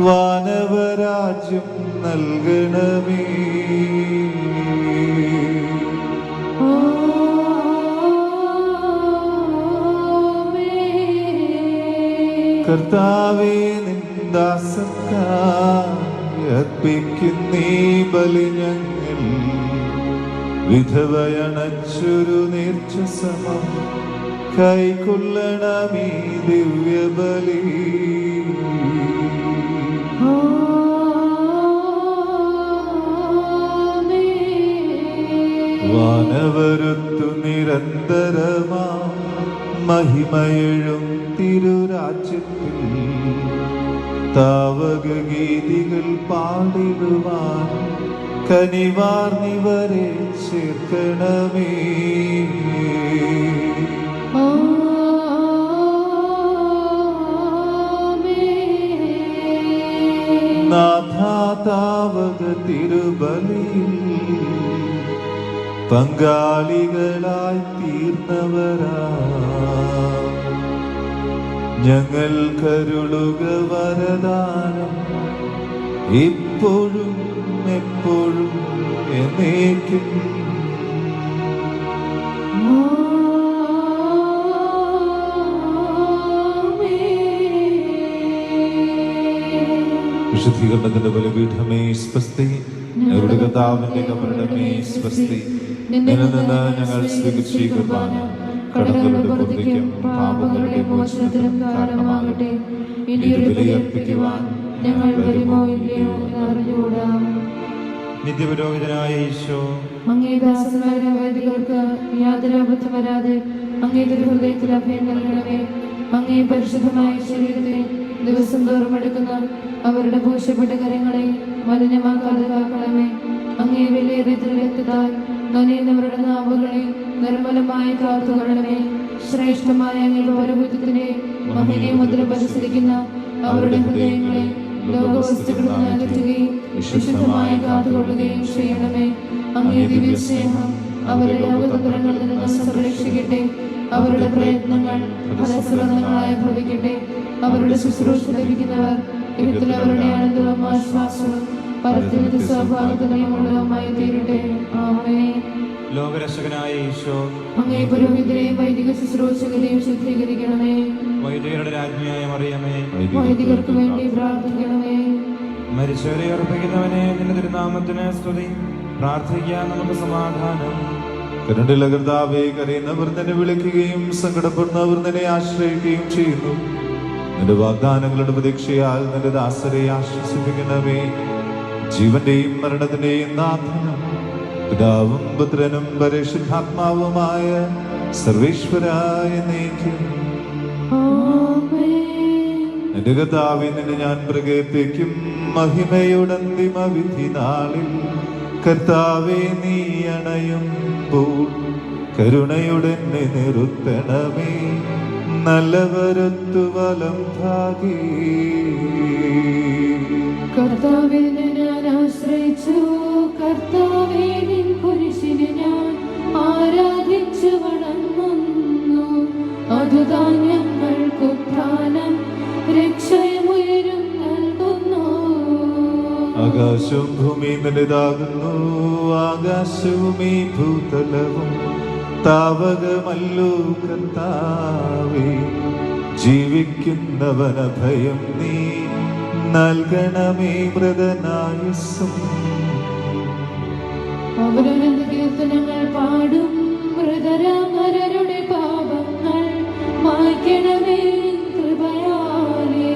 [SPEAKER 3] വാനവരാജ്യം നൽകണമേ. കർത്താവേ, നിന്ദാസർക്കായി അർപ്പിക്കുന്നീ ബലി ഞങ്ങൾ വിധവയണച്ചൊരു നേർച്ച സമം കൈക്കൊള്ളണമീ ദിവ്യബലി. വാനവരുത്തു നിരന്തരമാ മഹിമയഴും തിരുരാജ്യത്തിൽ താവക ഗീതികൾ പാടിടുവാൻ കനിവാർന്നിവരെ ചേർക്കണമേ. നാഥാതാവക തിരുബലിയിൽ പങ്കാളികളായി തീർന്നവരാ ഞങ്ങൾ കരുളുക വരദാനം ഇപ്പോഴും എപ്പോഴും എന്നേക്കും. വിശുദ്ധീകരണത്തിന്റെ ബലിപീഠമേ സ്വസ്തി, ഞങ്ങളുടെ കർത്താവിന്റെ കബറിടമേ സ്വസ്തി. നിന്നിൽ നിന്ന് ഞങ്ങൾ സ്വീകരിച്ച ഈ കുർബാന കടങ്ങളുടെ പൊറുതിക്കും പാപങ്ങളുടെ മോചനത്തിനും കാരണമാകട്ടെ. ഇനിയൊരു ബലിയർപ്പിക്കുവാൻ ഞങ്ങൾ വരുമോ ഇല്ലയോ എന്നറിഞ്ഞുകൂടാ.
[SPEAKER 1] നിത്യപുരോഹിതനായ ഈശോ,
[SPEAKER 2] അങ്ങേ ദാസന്മാരുടെ വൈദികർക്ക് യാതൊരു അബദ്ധം വരാതെ അങ്ങേ ഹൃദയത്തിൽ അഭയം നൽകണമേ. അങ്ങേ പരിശുദ്ധമായ ശരീരത്തെ ദിവസം തോറും എടുക്കുന്ന അവരുടെ ഭൂഷപ്പെട്ട കരങ്ങളെ മലിനമാക്കാതെ കാക്കണമേ. അങ്ങേ വിലയേറിയ രക്തത്താൽ നനയുന്നവരുടെ നാവുകളെ നിർമ്മലമായി കാത്തുകൊള്ളണമേ. ശ്രേഷ്ഠമായ അങ്ങേ പൗരോഹിത്യത്തിന്റെ മഹിനെ മുദ്ര പരിസരിക്കുന്ന അവരുടെ ഹൃദയങ്ങളെ ലോകവസ്തുക്കളിൽ നിന്ന് അകറ്റുകയും വിശുദ്ധമായി കാത്തുകൊള്ളുകയും ചെയ്യണമേ. അങ്ങേ ദിവ്യ സ്നേഹം അവരുടെ ലോകതന്ത്രങ്ങളിൽ നിന്ന് സംരക്ഷിക്കട്ടെ. അവരുടെ പ്രയത്നങ്ങൾ ഫലപ്രദങ്ങളായി ഭവിക്കട്ടെ. അവരുടെ ശുശ്രൂഷ ലഭിക്കുന്നവർ ഇവത്തിൽ അവരുടെ ആനന്ദവും ആശ്വാസവും പരത്തിനു സ്വാഭാവികതയുമുള്ളതുമായി തീരട്ടെ. ആമേൻ.
[SPEAKER 1] ലോകരക്ഷകനായ ഈശോ,
[SPEAKER 2] അങ്ങേ പുരോഹിതരെയും വൈദിക ശുശ്രൂഷകരെയും ശുദ്ധീകരിക്കണമേ.
[SPEAKER 1] വൈദികരുടെ രാജ്ഞിയായ മറിയമേ,
[SPEAKER 2] വൈദികർക്ക് വേണ്ടി പ്രാർത്ഥിക്കണമേ.
[SPEAKER 1] മരിച്ചവരെ അർപ്പിക്കുന്നവനെ, നിന്റെ തിരുനാമത്തിന് സ്തുതി. പ്രാർത്ഥിക്കാൻ നമുക്ക് സമാധാനം.
[SPEAKER 3] കരുണയുള്ള കർത്താവേ, കരയുന്നവർ നിന്നെ വിളിക്കുകയും സങ്കടപ്പെടുന്നവർ നിന്നെ ആശ്രയിക്കുകയും ചെയ്യുന്നു. നിന്റെ വാഗ്ദാനങ്ങളുടെ പ്രതീക്ഷയാൽ നിന്റെ ദാസരെ ആശ്വസിപ്പിക്കണമേ. ജീവന്റെയും മരണത്തിന്റെയും നാഥനും പിതാവും പുത്രനും പരിശുദ്ധാത്മാവുമായ സർവേശ്വരായ എന്നേക്കും. എന്റെ കർത്താവേ, നിന്നെ ഞാൻ പ്രകീർത്തിക്കും മഹിമയുടെ അന്തിമ വിധി നാളിൽ. കർത്താവേ, നീ അണയുമ്പോൾ കരുണയുടെ നിർത്തണമേ. നല്ലവരൊത്തു വലം ഭാഗേ.
[SPEAKER 2] കർത്താവേ, ഞാൻ ആശ്രയിച്ചു. കർത്താവേ, നിൻ കുരിശിനെ ഞാൻ ആരാധിച്ചു വണങ്ങുന്നു.
[SPEAKER 3] ആകാശവും ഭൂമിയും നിന്റേതാകുന്നു. ആകാശവും ഈ ഭൂതലവും താവകമല്ലോ കർത്താവേ. ജീവിക്കുന്നവന ഭയം നീ നൽകണമേ മൃതനായുസ്സും.
[SPEAKER 2] അവരുടെ കീർത്തനങ്ങൾ പാടും മൃതരാമരുടെ പാപങ്ങൾ മായ്ക്കണമേ കൃപയാലേ.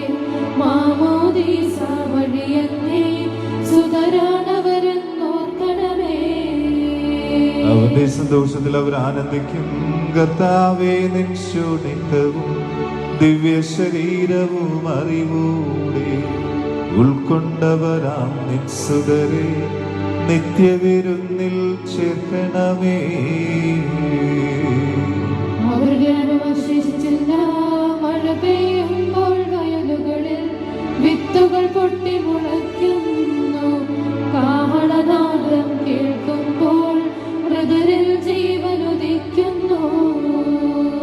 [SPEAKER 2] മാമോദീസ വഴിയെന്നേ സുതരാണവരെന്നോർക്കണമേ.
[SPEAKER 3] അവന്റെ സന്തോഷത്തിൽ അവർ ആനന്ദിക്കും. കർത്താവേ, നിൻ ശോണിത്തവും ദിവ്യ ശരീരവും അറിവൂടെ ഉൾക്കൊണ്ടവരാം നിത്സുതരെ നിത്യവിരുന്നിൽ ചേർക്കണമേ.
[SPEAKER 2] അവരുടെ അനുവശേഷിച്ചില്ല. മഴ പെയ്യുമ്പോൾ വയലുകളിൽ വിത്തുകൾ പൊട്ടി മുളയ്ക്കുന്നു. കാഹളനാദം കേൾക്കുമ്പോൾ മൃതരിൽ ജീവനുദിക്കുന്നു.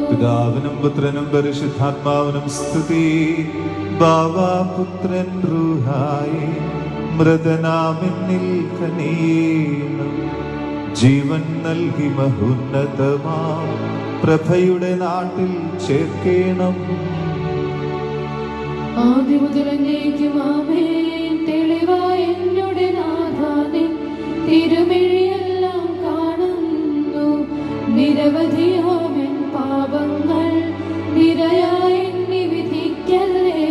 [SPEAKER 3] പിതാവിനും പുത്രനും പരിശുദ്ധാത്മാവിനും സ്തുതി. ബാവാ പുത്രൻ റൂഹായി മൃതനാമിന്നിൽ കനിയേണം. ജീവൻ നൽകി മഹോന്നതമാം പ്രഭയുടെ നാട്ടിൽ ചേർക്കേണം.
[SPEAKER 2] ആദ്യം മുതൽ എന്നേക്കും ആമേൻ. തെളിവായ എന്നുടെ നാഥാനിൻ തിരുമിഴിയെല്ലാം കാണുന്നു. നിരവധിയാമൻ പാപങ്ങൾ നിരയായി എണ്ണി വിധിക്കല്ലേ.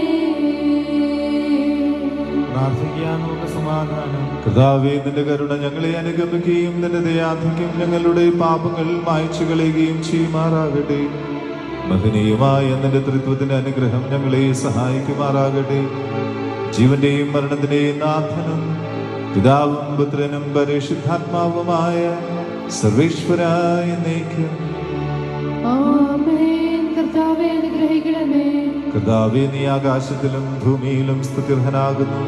[SPEAKER 1] പ്രാർത്ഥിക്കാൻ നമുക്ക് സമാധാനം.
[SPEAKER 3] കർത്താവേ, നിന്റെ കരുണ ഞങ്ങളെ അനുഗമിക്കുകയും നിന്റെ ദയാധിക്യം ഞങ്ങളുടെ പാപങ്ങൾ മായ്ച്ചു കളയുകയും ചെയ്യുമാറാകട്ടെ. മഹനീയമായ നിന്റെ ത്രിത്വത്തിന്റെ അനുഗ്രഹം ഞങ്ങളെ സഹായിക്കുമാറാകട്ടെ. ജീവന്റെയും മരണത്തിന്റെയും നാഥനും പിതാവും പുത്രനും പരിശുദ്ധാത്മാവുമായ സർവേശ്വരായ എന്നേക്കും
[SPEAKER 2] ആമേൻ. കർത്താവേ, അനുഗ്രഹിക്കണമേ.
[SPEAKER 3] കർത്താവേ, നീ ആകാശത്തിലും ഭൂമിയിലും സ്തുത്യർഹനാകുന്നു.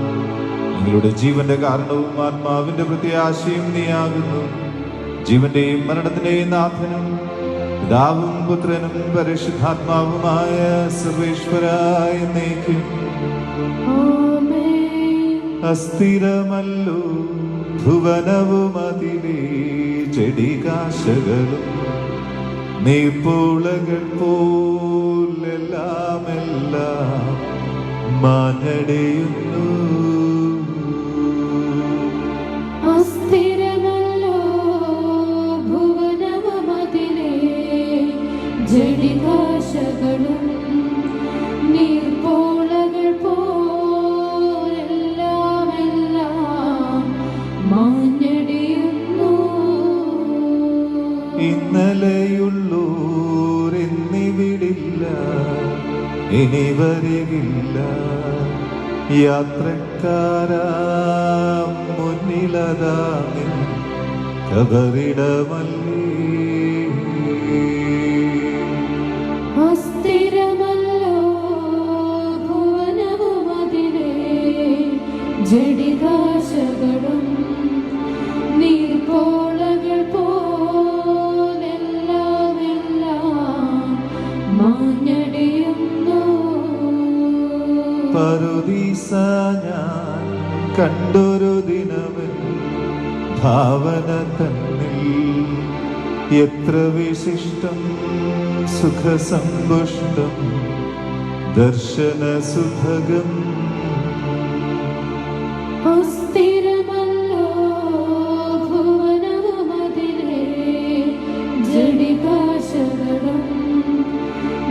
[SPEAKER 3] നിങ്ങളുടെ ജീവന്റെ കാരണവും ആത്മാവിന്റെ പ്രത്യാശയും നീയാകുന്നു. ജീവന്റെയും മരണത്തിന്റെയും നാഥനും പിതാവും പുത്രനും പരിശുദ്ധാത്മാവുമായ സർവേശ്വരായ എന്നേക്കും
[SPEAKER 2] ആമേൻ.
[SPEAKER 3] അസ്ഥിരമല്ലോ ഭുവനവും അതിലെ ചെടികാശകളും നീർപ്പോളകൾ പോലെല്ലാമെല്ലാം മാഞ്ഞടയുന്നു.
[SPEAKER 2] അസ്ഥിരമല്ലോ ഭുവനമതിലെ ജഡികാശകളും നീർപ്പോളകൾ പോലെല്ലാമെല്ലാം മാഞ്ഞടിയുന്നു.
[SPEAKER 3] ഇന്നലെയുള്ളൂരെന്നിവിടില്ല, ഇനി വരികില്ല. യാത്രക്കാരാ മുന്നിലതാ നിൻ കബറിടമല്ലേ.
[SPEAKER 2] അസ്ഥിരമല്ലോ ഭുവനമതിലെ ജഡികാശകളും നീർപ്പോളകൾ പോലെല്ലാമെല്ലാം മാഞ്ഞടിയുന്നു.
[SPEAKER 3] പറുദീസ ഞാൻ കണ്ടൊരു ദിനമൻ ഭാവന തന്നിൽ എത്ര വിശിഷ്ടം സുഖസമ്പുഷ്ടം ദർശന സുഭഗം.
[SPEAKER 2] അസ്ഥിരമല്ലോ ഭുവനമതിലെ ജഡികാശകളും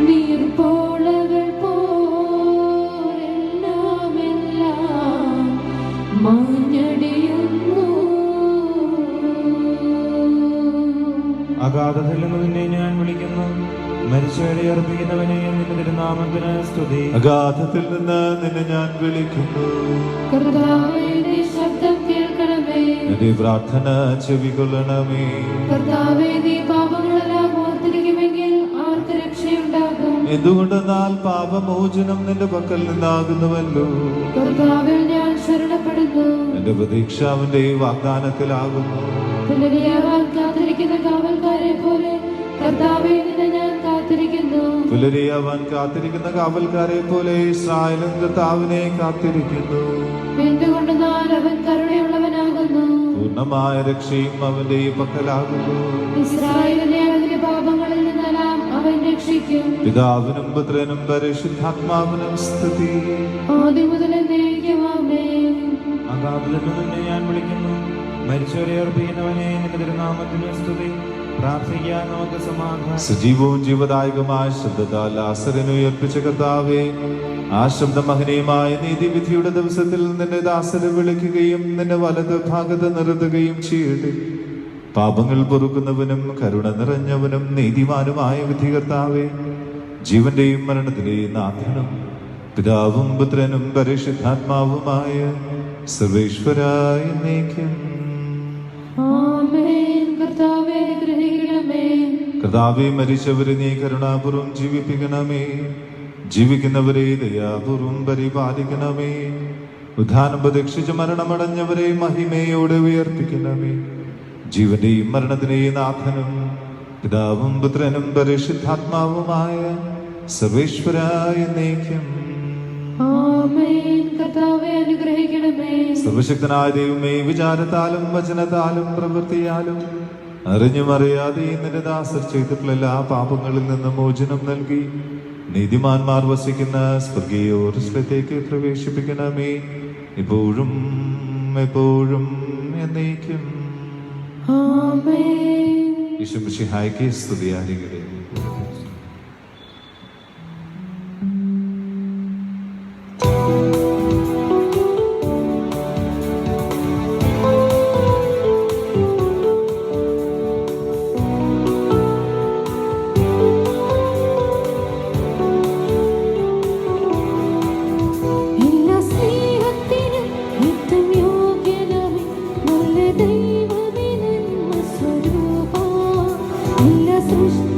[SPEAKER 2] നീർപ്പോളകൾ പോലെല്ലാമെല്ലാം മാഞ്ഞടിയുന്നു.
[SPEAKER 1] അഗാധത്തിൽ നിന്ന് നിന്നെ ഞാൻ വിളിക്കുന്നു. മരിച്ചവരെ അർപ്പിക്കുന്നവനെ നിന്റെ തിരുനാമത്തിന് സ്തുതി.
[SPEAKER 3] അഗാധത്തിൽ നിന്ന് നിന്നെ ഞാൻ വിളിക്കുന്നു.
[SPEAKER 2] കർത്താവേ, നീ ശബ്ദം കേൾക്കണമേ.
[SPEAKER 3] എന്റെ പ്രാർത്ഥന ചെവികൊള്ളണമേ.
[SPEAKER 2] കർത്താവേ, നീ പാപങ്ങളെല്ലാം ഓർത്തിരിക്കുമെങ്കിൽ ആർക്ക് രക്ഷയുണ്ടാകും?
[SPEAKER 3] എന്തുകൊണ്ടെന്നാൽ പാപമോചനം നിന്റെ പക്കൽ നിന്നാകുന്നുവല്ലോ.
[SPEAKER 2] കർത്താവിൽ ഞാൻ ശരണപ്പെടുന്നു.
[SPEAKER 3] എന്റെ പ്രതീക്ഷ അവന്റെ വാഗ്ദാനത്തിലാകുന്നു.
[SPEAKER 2] പുലരിയാവാൻ കാത്തിരിക്കുന്ന കാവൽക്കാരെ പോലെ കർത്താവേ, നിന്നെ ഞാൻ കാത്തിരിക്കുന്നു.
[SPEAKER 3] പുലരിയാവാൻ കാത്തിരിക്കുന്ന കാവൽക്കാരെ പോലെ ഇസ്രായേലും കർത്താവിനെ കാത്തിരിക്കുന്നു.
[SPEAKER 2] എന്തുകൊണ്ട് എന്നാൽ അവൻ കരുണയുള്ളവനാകുന്നു.
[SPEAKER 3] പൂർണ്ണമായ രക്ഷയും അവന്റെ പക്കലാകുന്നു.
[SPEAKER 2] ഇസ്രായേലിനെ അവന്റെ പാപങ്ങളിൽ നിന്നെല്ലാം അവൻ രക്ഷിക്കും.
[SPEAKER 3] പിതാവിനും പുത്രനും പരിശുദ്ധാത്മാവിനും സ്തുതി.
[SPEAKER 2] ആദ്യം മുതൽ എന്നേക്കും ആമേൻ.
[SPEAKER 1] അഗാധത്തിൽ നിന്നെ ഞാൻ വിളിക്കുന്നു, മരിച്ചവരെ അർപ്പിക്കുന്നവനെ, നിന്റെ തിരുനാമത്തിന് സ്തുതി. പ്രാർത്ഥിക്കാൻ നമുക്ക് സമാധാനം.
[SPEAKER 3] സജീവവും ജീവദായകമായ ശബ്ദത്താൽ ലാസറിനെ ഉയർപ്പിച്ച കർത്താവേ, ആ ശബ്ദമഹനീയമായ നീതിവിധിയുടെ ദിവസത്തിൽ നിന്റെ ദാസരെ വിളിക്കുകയും നിന്റെ വലത് ഭാഗത്ത് നിർത്തുകയും ചെയ്യട്ടെ. പാപങ്ങൾ പൊറുക്കുന്നവനും കരുണ നിറഞ്ഞവനും നീതിമാനുമായ വിധികർത്താവേ, ജീവന്റെയും മരണത്തിന്റെയും നാഥനും പിതാവും പുത്രനും പരിശുദ്ധാത്മാവുമായ സർവേശ്വരായ എന്നേക്കും
[SPEAKER 2] ആമേൻ. കർത്താവേ, അനുഗ്രഹിക്കണമേ.
[SPEAKER 3] കർത്താവേ, മരിച്ചവരെ നീ കരുണാപൂർവം ജീവിപ്പിക്കണമേ. ജീവിക്കുന്നവരെ ദയാപൂർവം പരിപാലിക്കണമേ. ഉദ്ധാനം പ്രതീക്ഷിച്ച് മരണമടഞ്ഞവരെ മഹിമയോടെ ഉയർപ്പിക്കണമേ. ജീവന്റെയും മരണത്തിന്റെയും നാഥനും പിതാവും പുത്രനും പരിശുദ്ധാത്മാവുമായ സർവേശ്വരായ എന്നേക്കും
[SPEAKER 2] ആമേൻ. കർത്താവേ, അനുഗ്രഹിക്കണമേ.
[SPEAKER 3] സർവശക്തനായ ദൈവമേ, വിചാരത്താലും വചനത്താലും പ്രവൃത്തിയാലും അറിഞ്ഞും അറിയാതെയും നിന്റെ ദാസർ ചെയ്തിട്ടുള്ള എല്ലാ പാപങ്ങളിൽ നിന്ന് മോചനം നൽകി നീതിമാന്മാർ വസിക്കുന്ന സ്വർഗീയോർസ്ഥലത്തേക്ക് പ്രവേശിപ്പിക്കണമേ. ഇപ്പോഴും എപ്പോഴും എന്നേക്കും
[SPEAKER 2] ആമേൻ.
[SPEAKER 3] യേശു മിശിഹായ്ക്ക് സ്തുതിയായിരിക്കട്ടെ.
[SPEAKER 2] എല്ലാ സ്നേഹത്തിനും ഏറ്റവും യോഗ്യനവൻ, നല്ല ദൈവമേ, നന്മ സ്വരൂപാ. എല്ലാ സൃഷ്ടി